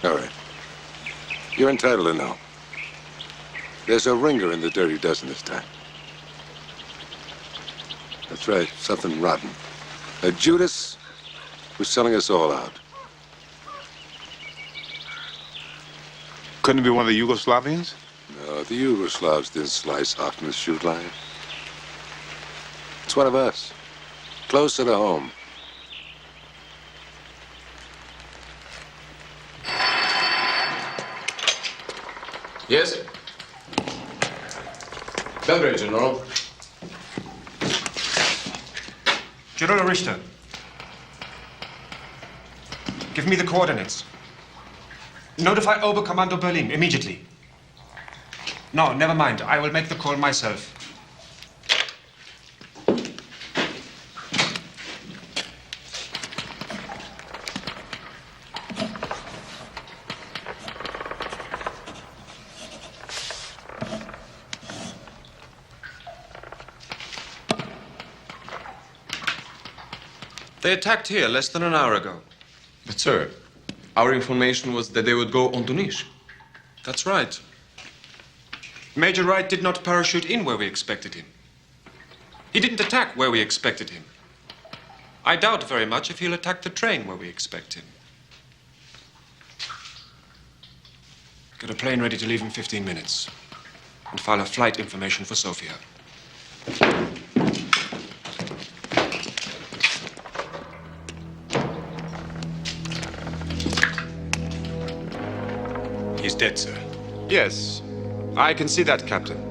All right. You're entitled to know. There's a ringer in the Dirty Dozen this time. That's right, something rotten. A Judas who's selling us all out. Couldn't it be one of the Yugoslavians? No, the Yugoslavs didn't slice Hoffman's shoot line. It's one of us, closer to home. Yes? Belgrade, General. General Richter. Give me the coordinates. Notify Oberkommando Berlin immediately. No, never mind. I will make the call myself. They attacked here less than an hour ago. But, sir, our information was that they would go on to Niš. That's right. Major Wright did not parachute in where we expected him. He didn't attack where we expected him. I doubt very much if he'll attack the train where we expect him. Get a plane ready to leave in 15 minutes. And file a flight information for Sofia. He's dead, sir. Yes, I can see that, Captain.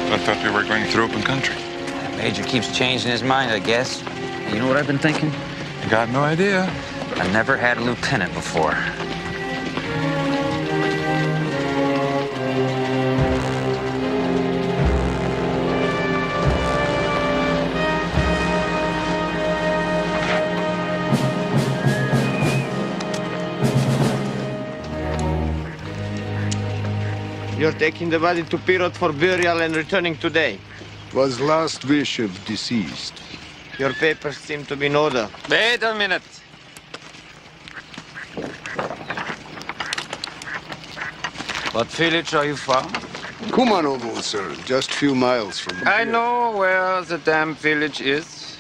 I thought we were going through open country. The Major keeps changing his mind, I guess. You know what I've been thinking? I got no idea. I never had a lieutenant before. You're taking the body to Pirot for burial and returning today. Was last wish of deceased. Your papers seem to be in order. Wait a minute. What village are you from? Kumanovo, sir. Just few miles from here. I know where the damn village is.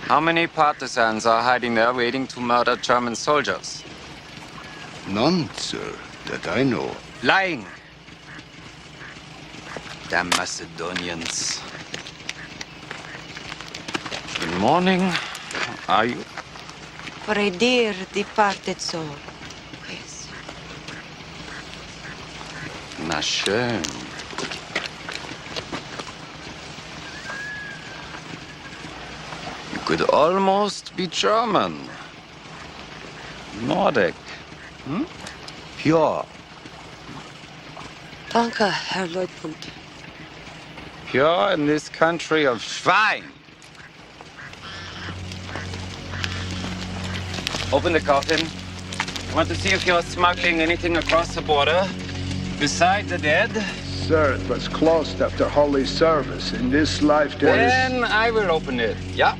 How many partisans are hiding there waiting to murder German soldiers? None, sir, that I know. Lying. Damn Macedonians. Good morning. How are you? For a dear departed soul. Yes. Na schön. You could almost be German. Nordic. Hmm? Pure. Danke, Herr Leutnant. Pure in this country of Schwein. Open the coffin. I want to see if you're smuggling anything across the border besides the dead. Sir, it was closed after Holy Service. In this life there is... Then I will open it. Yeah.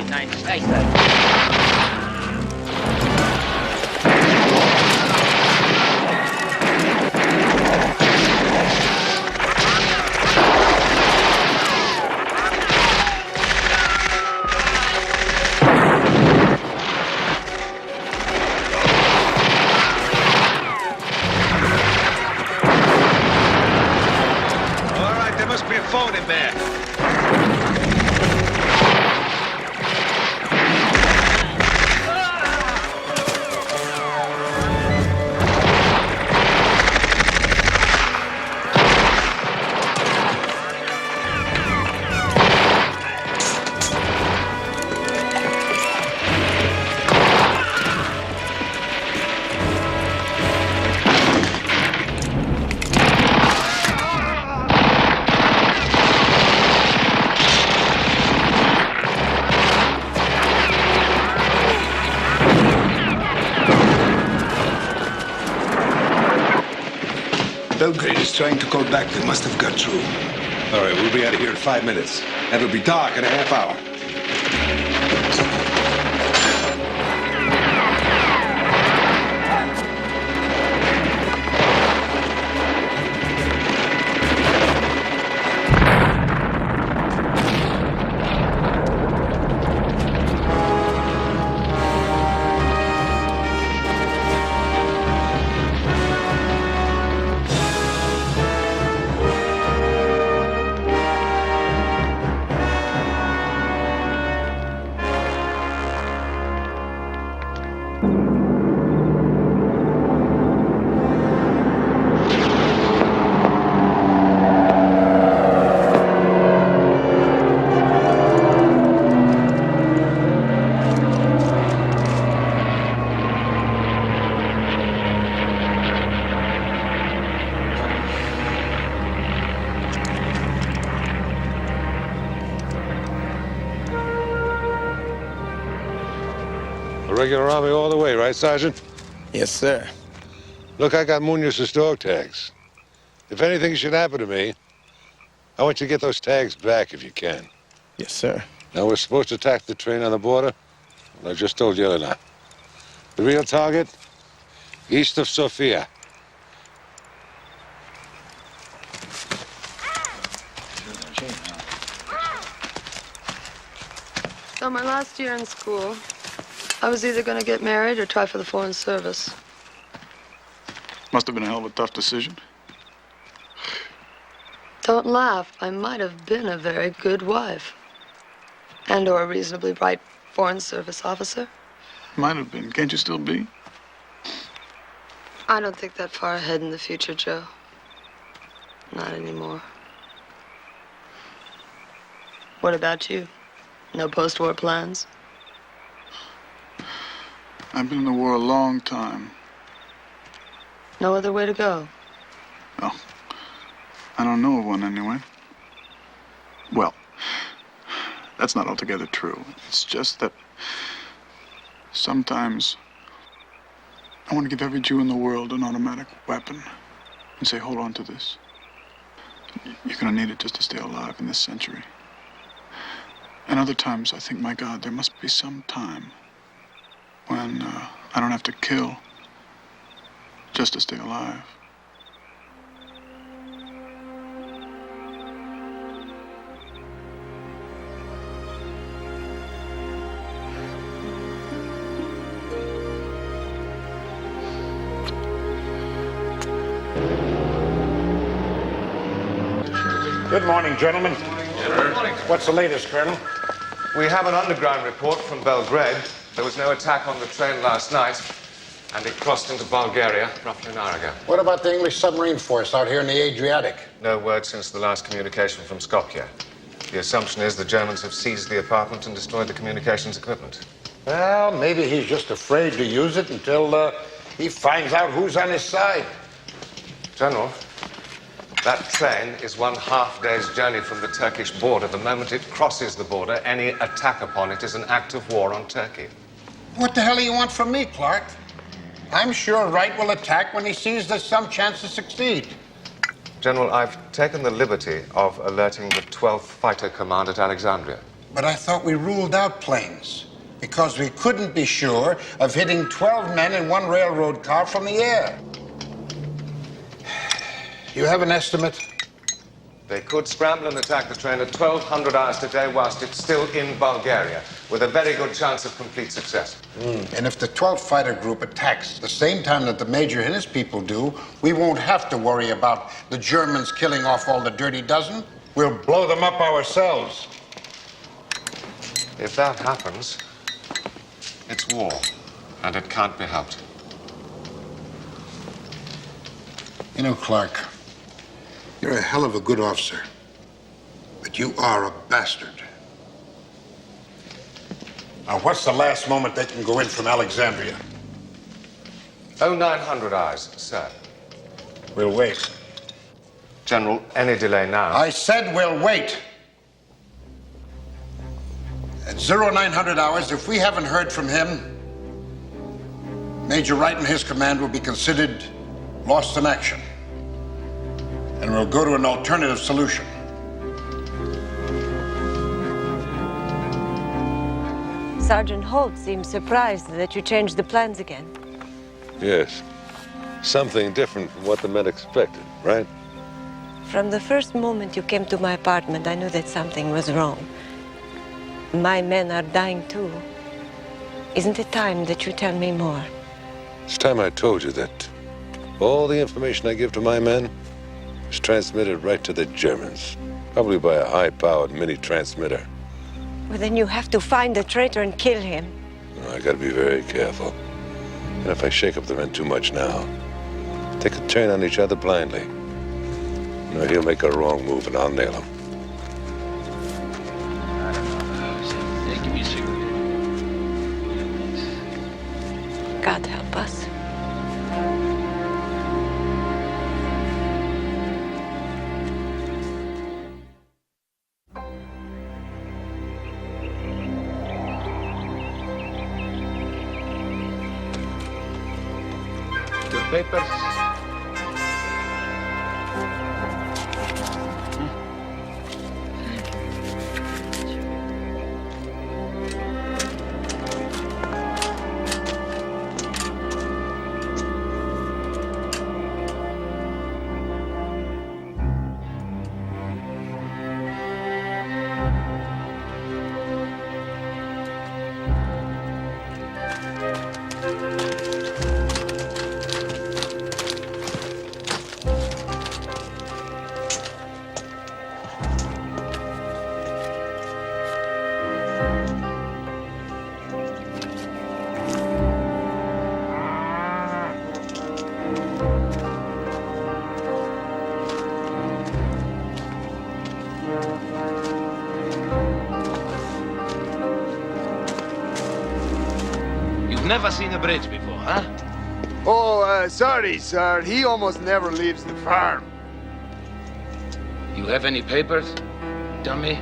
Nein, schlechter. Phone in there. Belgrade is trying to call back. They must have got through. All right, we'll be out of here in 5 minutes. And it'll be dark in a half hour. Regular Army all the way, right, Sergeant? Yes, sir. Look, I got Munoz's dog tags. If anything should happen to me, I want you to get those tags back if you can. Yes, sir. Now, we're supposed to attack the train on the border. Well, I just told you that. The real target, east of Sofia. So my last year in school, I was either going to get married or try for the Foreign Service. Must have been a hell of a tough decision. Don't laugh. I might have been a very good wife. And/or a reasonably bright Foreign Service officer. Might have been. Can't you still be? I don't think that far ahead in the future, Joe. Not anymore. What about you? No post-war plans? I've been in the war a long time. No other way to go? Well, I don't know of one anyway. Well, that's not altogether true. It's just that sometimes I want to give every Jew in the world an automatic weapon and say, hold on to this. You're going to need it just to stay alive in this century. And other times I think, my God, there must be some time when I don't have to kill just to stay alive. Good morning, gentlemen. Good morning. What's the latest, Colonel? We have an underground report from Belgrade. There was no attack on the train last night, and it crossed into Bulgaria roughly an hour ago. What about the English submarine force out here in the Adriatic? No word since the last communication from Skopje. The assumption is the Germans have seized the apartment and destroyed the communications equipment. Well, maybe he's just afraid to use it until he finds out who's on his side. General, that train is 1/2 day's journey from the Turkish border. The moment it crosses the border, any attack upon it is an act of war on Turkey. What the hell do you want from me, Clark? I'm sure Wright will attack when he sees there's some chance to succeed. General, I've taken the liberty of alerting the 12th Fighter Command at Alexandria. But I thought we ruled out planes because we couldn't be sure of hitting 12 men in one railroad car from the air. You have an estimate? They could scramble and attack the train at 1200 hours today whilst it's still in Bulgaria, with a very good chance of complete success. And if the 12th Fighter Group attacks the same time that the Major and his people do, we won't have to worry about the Germans killing off all the dirty dozen. We'll blow them up ourselves. If that happens, it's war, and it can't be helped. You know, Clark, you're a hell of a good officer, but you are a bastard. Now, what's the last moment they can go in from Alexandria? 0900 hours, sir. We'll wait. General, any delay now. I said we'll wait. At 0900 hours, if we haven't heard from him, Major Wright and his command will be considered lost in action. And we'll go to an alternative solution. Sergeant Holt seems surprised that you changed the plans again. Yes. Something different from what the men expected, right? From the first moment you came to my apartment, I knew that something was wrong. My men are dying too. Isn't it time that you tell me more? It's time I told you that all the information I give to my men is transmitted right to the Germans, probably by a high-powered mini-transmitter. Well, then you have to find the traitor and kill him. I gotta be very careful. And if I shake up the men too much now, they could turn on each other blindly. You know, he'll make a wrong move and I'll nail him. God help us. Your papers. Never seen a bridge before, huh? Oh, sorry, sir. He almost never leaves the farm. You have any papers, dummy?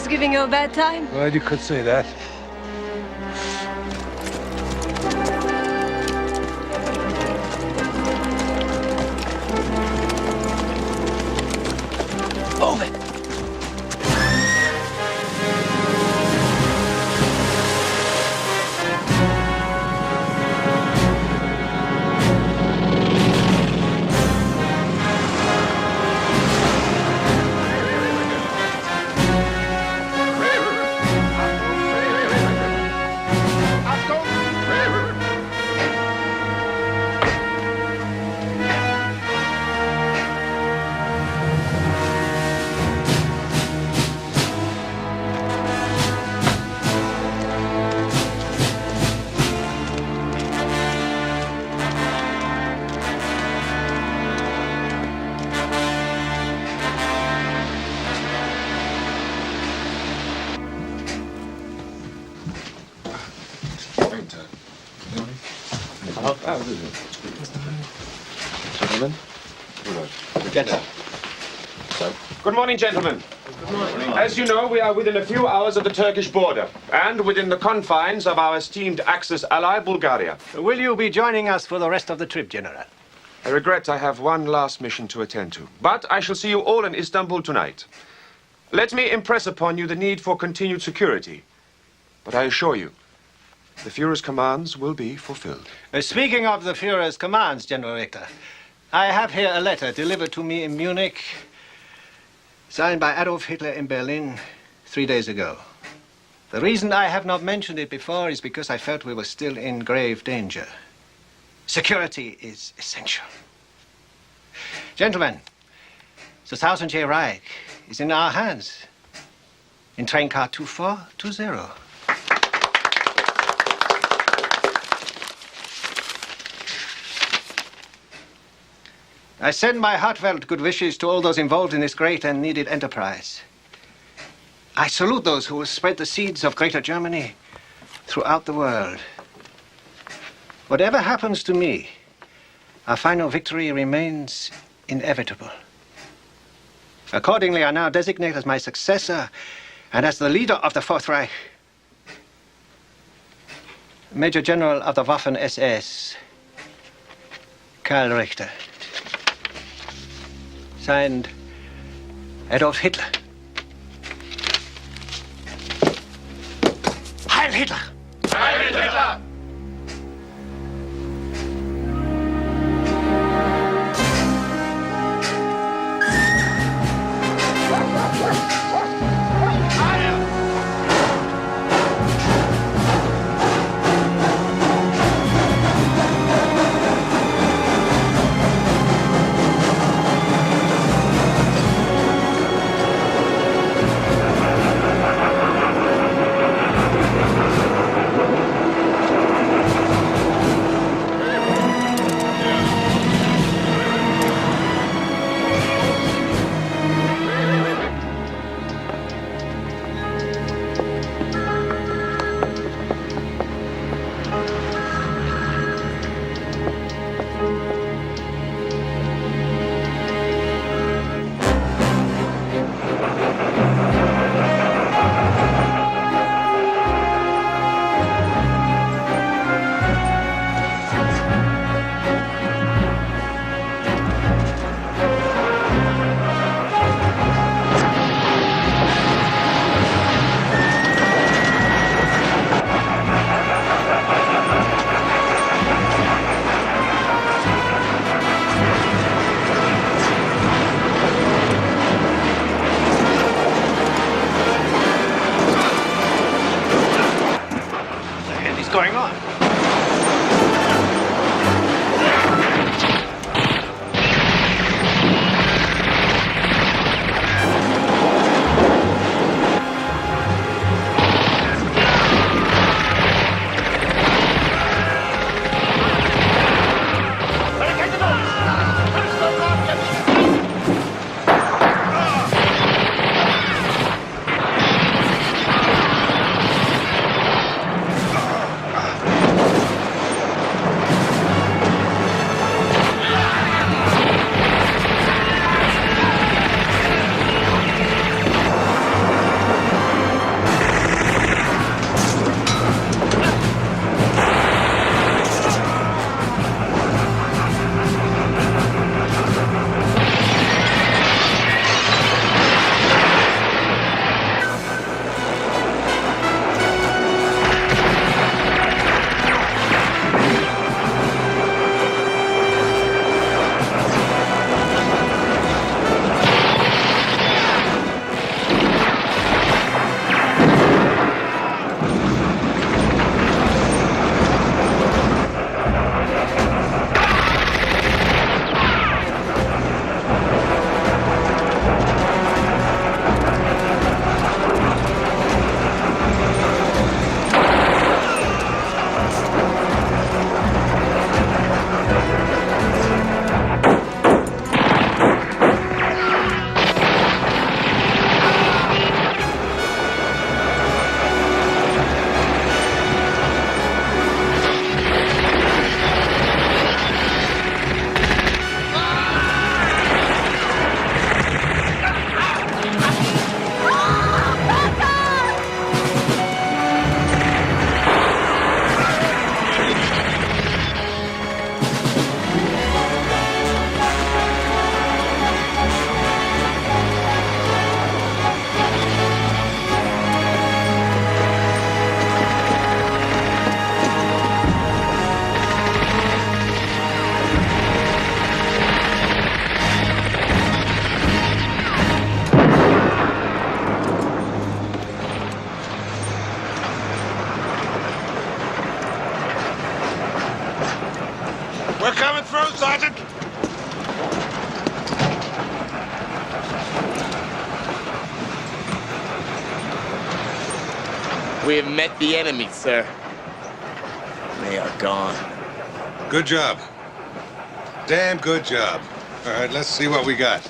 Giving you a bad time? Well, you could say that. gentlemen. Get Good morning, gentlemen. Good morning. As you know, we are within a few hours of the Turkish border and within the confines of our esteemed Axis ally, Bulgaria. Will you be joining us for the rest of the trip, General? I regret I have one last mission to attend to, but I shall see you all in Istanbul tonight. Let me impress upon you the need for continued security. But I assure you, the Führer's commands will be fulfilled. Speaking of the Führer's commands, General Richter, I have here a letter delivered to me in Munich, signed by Adolf Hitler in Berlin 3 days ago. The reason I have not mentioned it before is because I felt we were still in grave danger. Security is essential. Gentlemen, the 1000 Reich is in our hands in train car 2420. I send my heartfelt good wishes to all those involved in this great and needed enterprise. I salute those who will spread the seeds of Greater Germany throughout the world. Whatever happens to me, our final victory remains inevitable. Accordingly, I now designate as my successor and as the leader of the Fourth Reich, Major General of the Waffen-SS, Karl Richter. Signed, Adolf Hitler. Heil Hitler! Heil Hitler! We have met the enemy, sir. They are gone. Good job. Damn good job. All right, let's see what we got.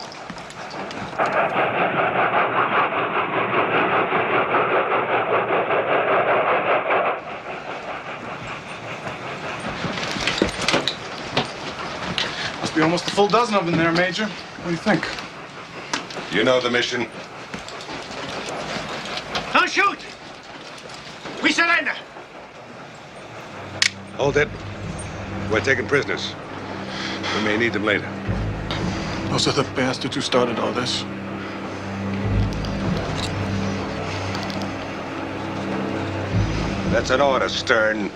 Must be almost a full dozen of them there, Major. What do you think? You know the mission. Don't shoot! We surrender! Hold it. We're taking prisoners. We may need them later. Those are the bastards who started all this. That's an order, Stern.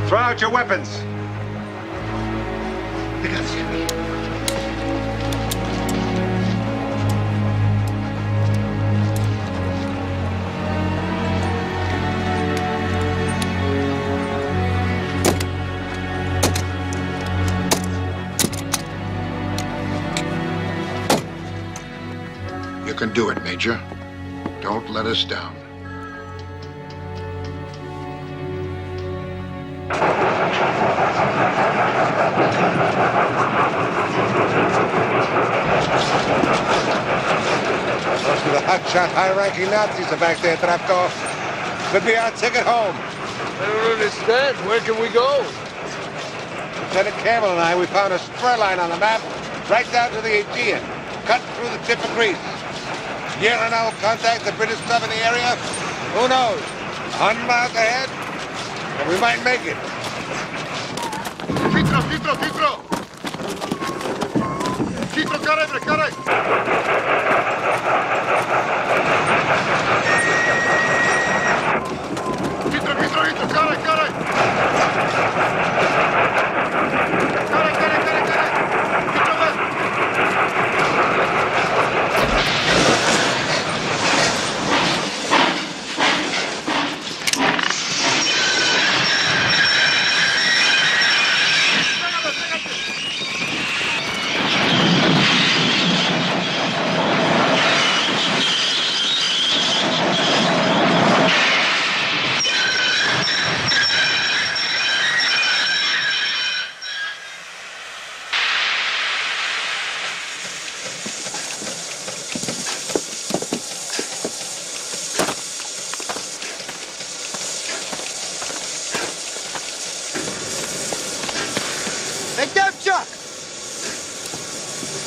Throw out your weapons. You can do it, Major. Don't let us down. Most of the hotshot, high-ranking Nazis are back there, Trapko. Could be our ticket home. I don't understand. Where can we go? Lieutenant Campbell and I, we found a spur line on the map right down to the Aegean, cut through the tip of Greece. Year and I will contact the British club in the area. Who knows? 100 miles ahead, and we might make it. Fitro, Fitro, Fitro! Fitro, carre, carre! Fitro, Fitro, Fitro, carre, carre! Carre, carre, carre, carre! Fitro, ven!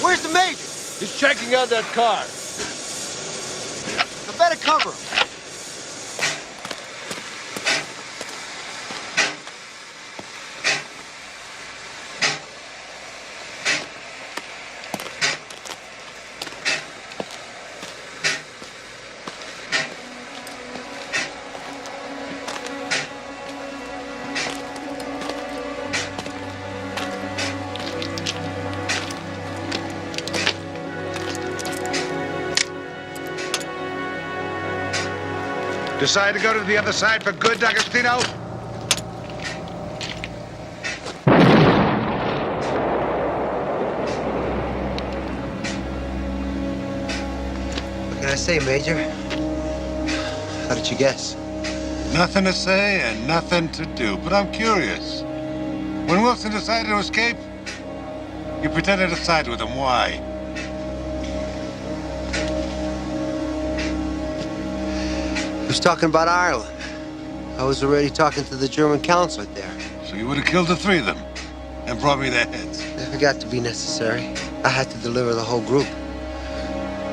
Where's the major? He's checking out that car. I better cover him. Decide to go to the other side for good, D'Agostino? What can I say, Major? How did you guess? Nothing to say and nothing to do, but I'm curious. When Wilson decided to escape, you pretended to side with him. Why? He was talking about Ireland. I was already talking to the German consulate there. So you would have killed the three of them and brought me their heads. If it got to be necessary, I had to deliver the whole group.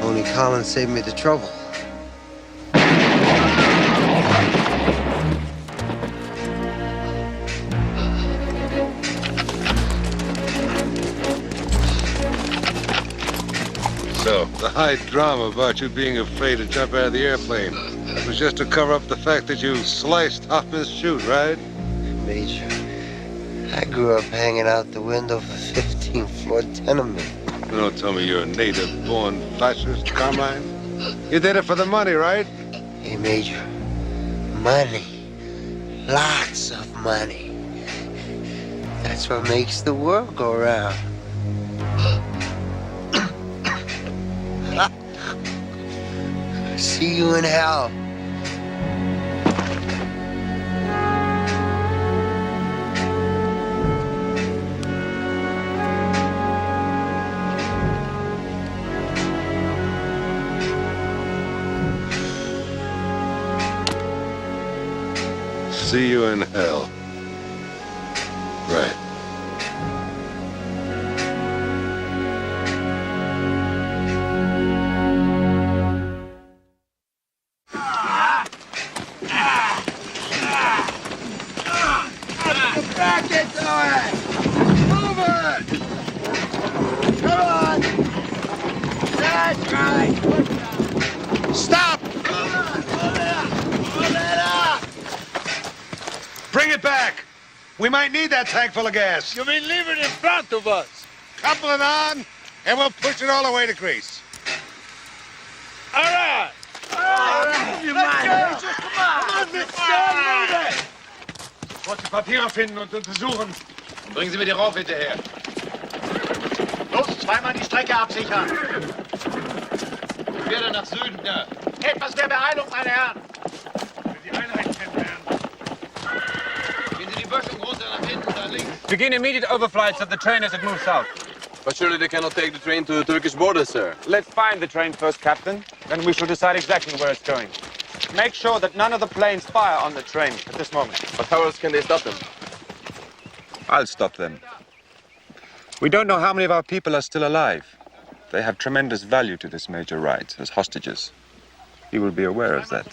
Only Colin saved me the trouble. So, the high drama about you being afraid to jump out of the airplane was just to cover up the fact that you sliced Hoffman's chute, right? Major, I grew up hanging out the window of a 15th-floor tenement. Don't tell me you're a native-born fascist, Carmine. You did it for the money, right? Hey, Major, money. Lots of money. That's what makes the world go round. See you in hell. See you in hell. Right. Back into it! Move it! Come on! That's right! Stop! Hold it up! Bring it back! We might need that tank full of gas. You mean leave it in front of us? Couple it on, and we'll push it all the way to Greece. All right! Let's go! Come on, move it! Kurze Papiere finden und untersuchen. Bringen Sie mir die Rauchwinde her. Los, zweimal die Strecke absichern. Ich werde nach Süden, da. Etwas der Beeilung, meine Herren. Die Einheit kennenlernen. Gehen Sie die Böschung runter nach hinten, da links. Begin immediate overflights of the train as it moves south. But surely they cannot take the train to the Turkish border, sir. Let's find the train first, Captain. Then we shall decide exactly where it's going. Make sure that none of the planes fire on the train at this moment. But how else can they stop them? I'll stop them. We don't know how many of our people are still alive. They have tremendous value to this Major Wright as hostages. He will be aware of that.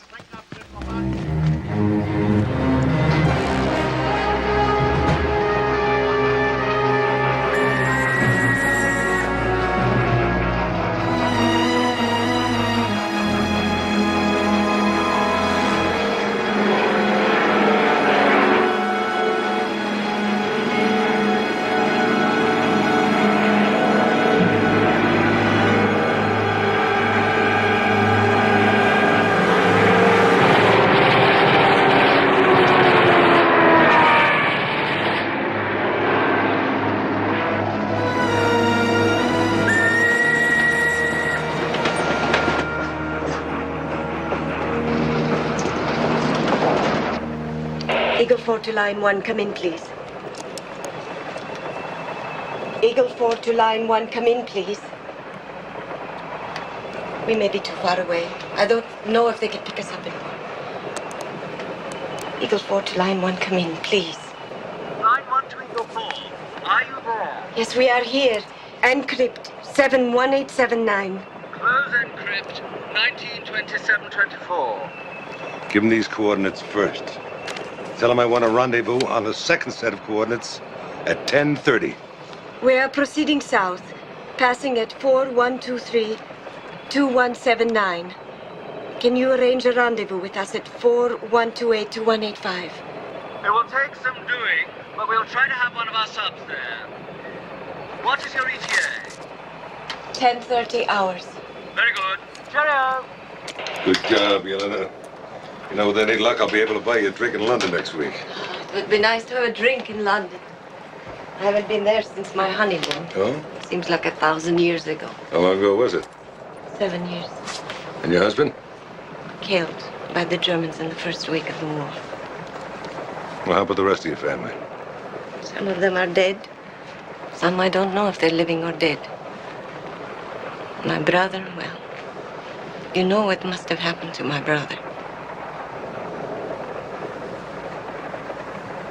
Eagle 4 to line 1, come in, please. Eagle 4 to line 1, come in, please. We may be too far away. I don't know if they can pick us up anymore. Eagle 4 to line 1, come in, please. Line 1 to Eagle 4. Are you there? Yes, we are here. Encrypt 71879. Close encrypt 192724. Give him these coordinates first. Tell him I want a rendezvous on the second set of coordinates at 10:30. We are proceeding south, passing at 4123-2179. Can you arrange a rendezvous with us at 4128-2185? It will take some doing, but we'll try to have one of our subs there. What is your ETA? 10:30 hours. Very good. Cheerio. Good job, Yelena. You know, with any luck, I'll be able to buy you a drink in London next week. It would be nice to have a drink in London. I haven't been there since my honeymoon. Oh? Seems like 1,000 years ago. How long ago was it? 7 years. And your husband? Killed by the Germans in the first week of the war. Well, how about the rest of your family? Some of them are dead. Some I don't know if they're living or dead. My brother, well, you know what must have happened to my brother.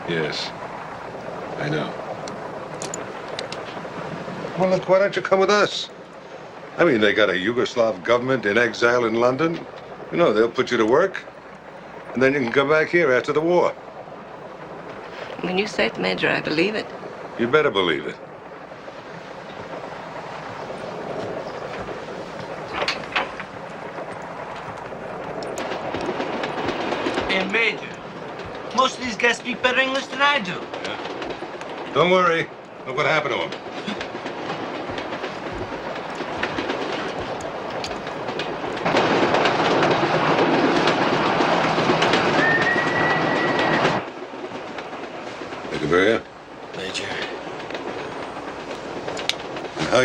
Yes, I know. Well, look, why don't you come with us? I mean, they got a Yugoslav government in exile in London. You know, they'll put you to work, and then you can come back here after the war. When you say it, Major, I believe it. You better believe it. Hey, Major. Most of these guys speak better English than I do. Yeah. Don't worry. Look what happened to him.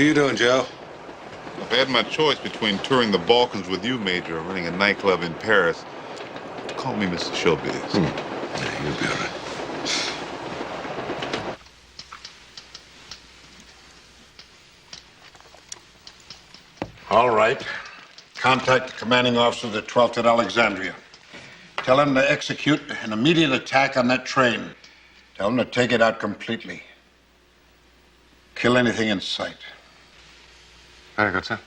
you doing, Joe? If I had my choice between touring the Balkans with you, Major, or running a nightclub in Paris, call me Mr. Showbiz. Yeah, you'll be all right. All right. Contact the commanding officer of the 12th at Alexandria. Tell him to execute an immediate attack on that train. Tell him to take it out completely. Kill anything in sight. Very good, sir.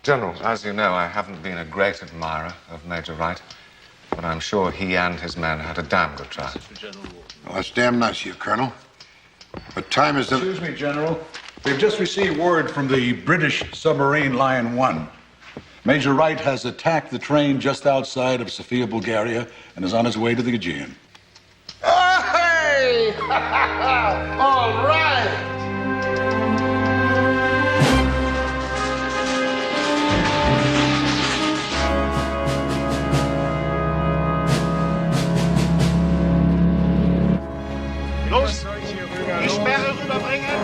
General, as you know, I haven't been a great admirer of Major Wright, but I'm sure he and his men had a damn good trial. Well, that's damn nice of you, Colonel. But time is... Excuse me, General. We've just received word from the British submarine Lion 1. Major Wright has attacked the train just outside of Sofia, Bulgaria, and is on his way to the Aegean. Hey! All right! Los, die Sperre rüberbringen.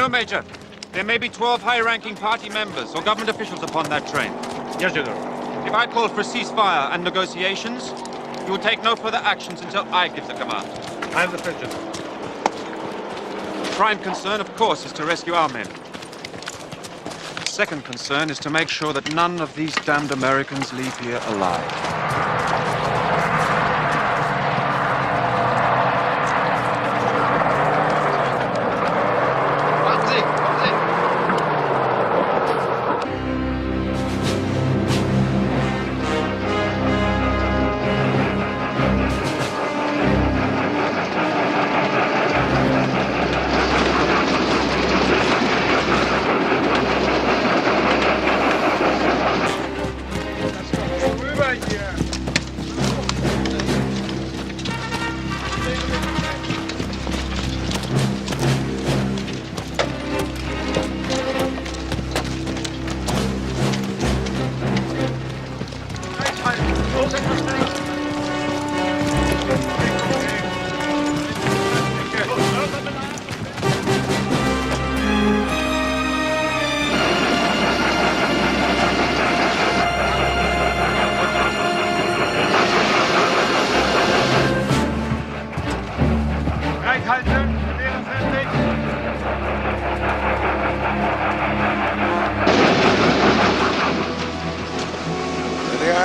Major, there may be 12 high-ranking party members or government officials upon that train. Yes, General. If I call for ceasefire and negotiations, you will take no further actions until I give the command. I have the first, General. Prime concern, of course, is to rescue our men. Second concern is to make sure that none of these damned Americans leave here alive.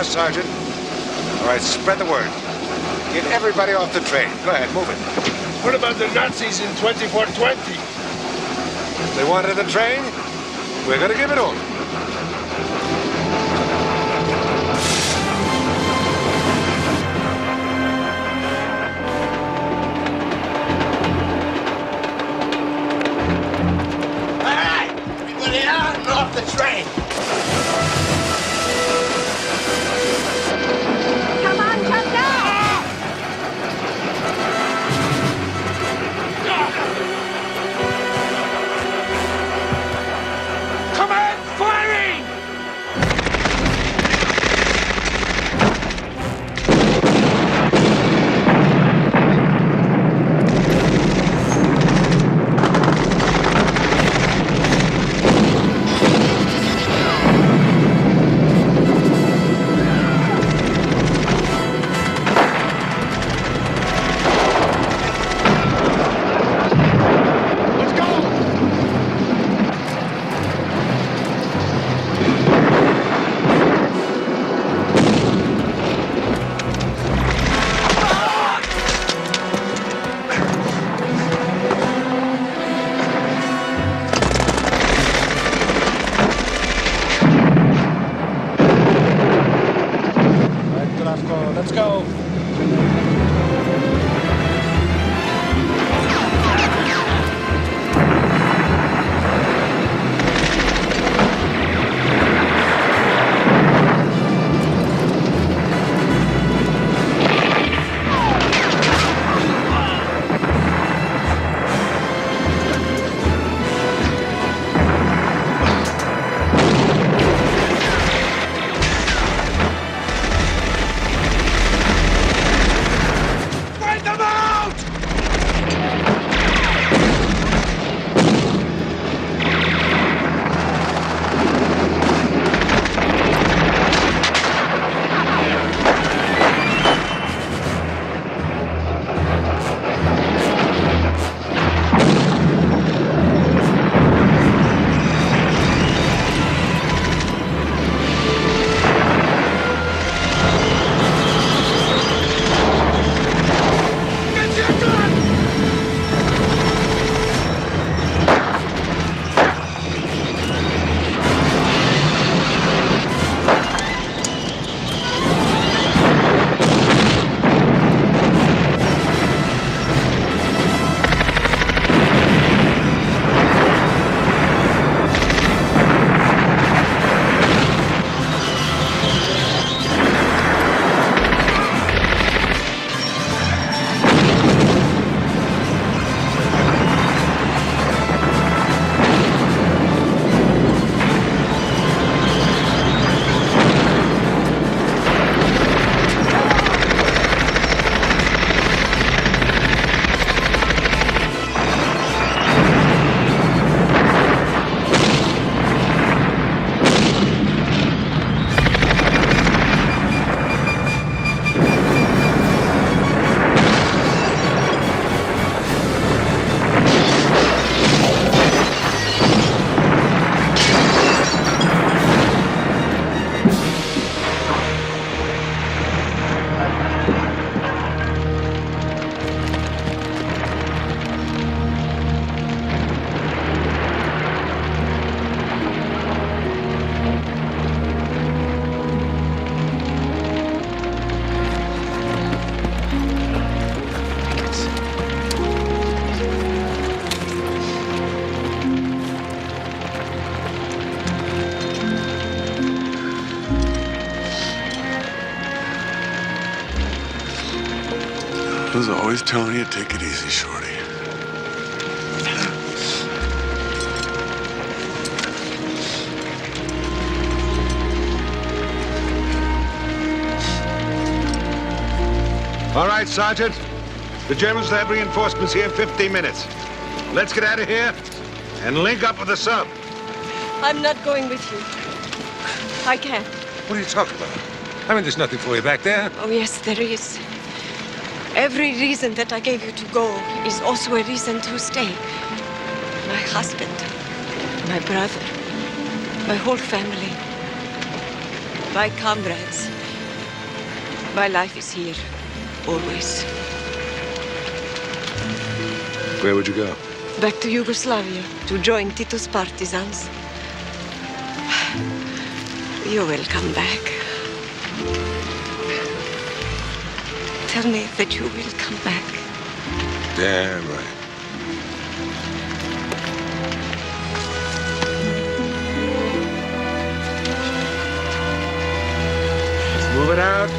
Sergeant. All right, spread the word. Get everybody off the train. Go ahead, move it. What about the Nazis in 2420? If they wanted the train, we're gonna give it to them. All right, everybody out and off the train. I was always telling you to take it easy, Shorty. All right, Sergeant. The Germans will have reinforcements here in 15 minutes. Let's get out of here and link up with the sub. I'm not going with you. I can't. What are you talking about? I mean, there's nothing for you back there. Oh, yes, there is. Every reason that I gave you to go is also a reason to stay. My husband, my brother, my whole family, my comrades. My life is here, always. Where would you go? Back to Yugoslavia to join Tito's partisans. You will come back. Tell me that you will come back. Damn right. Let's move it out.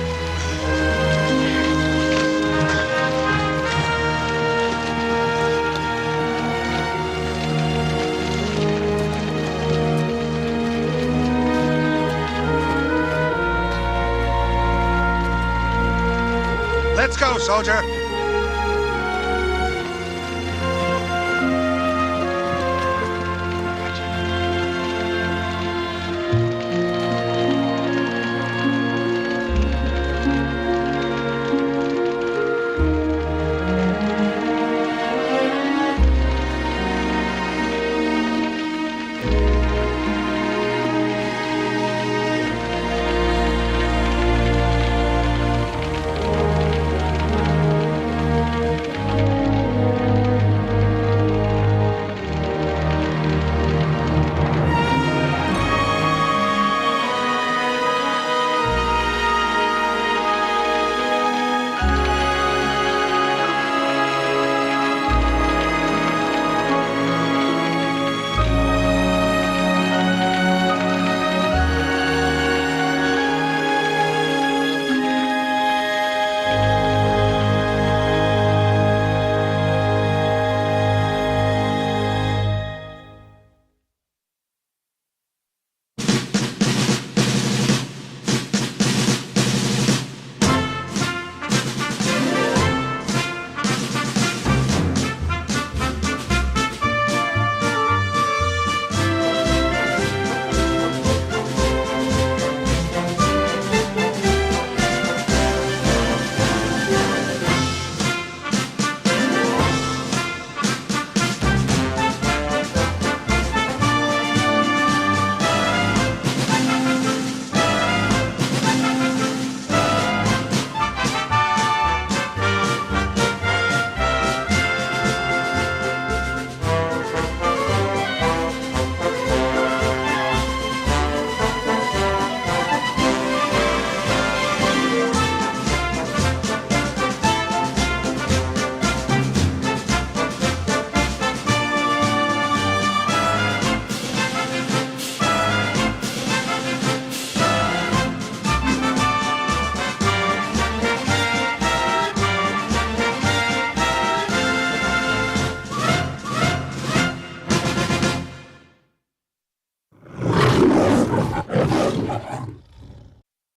Let's go, soldier.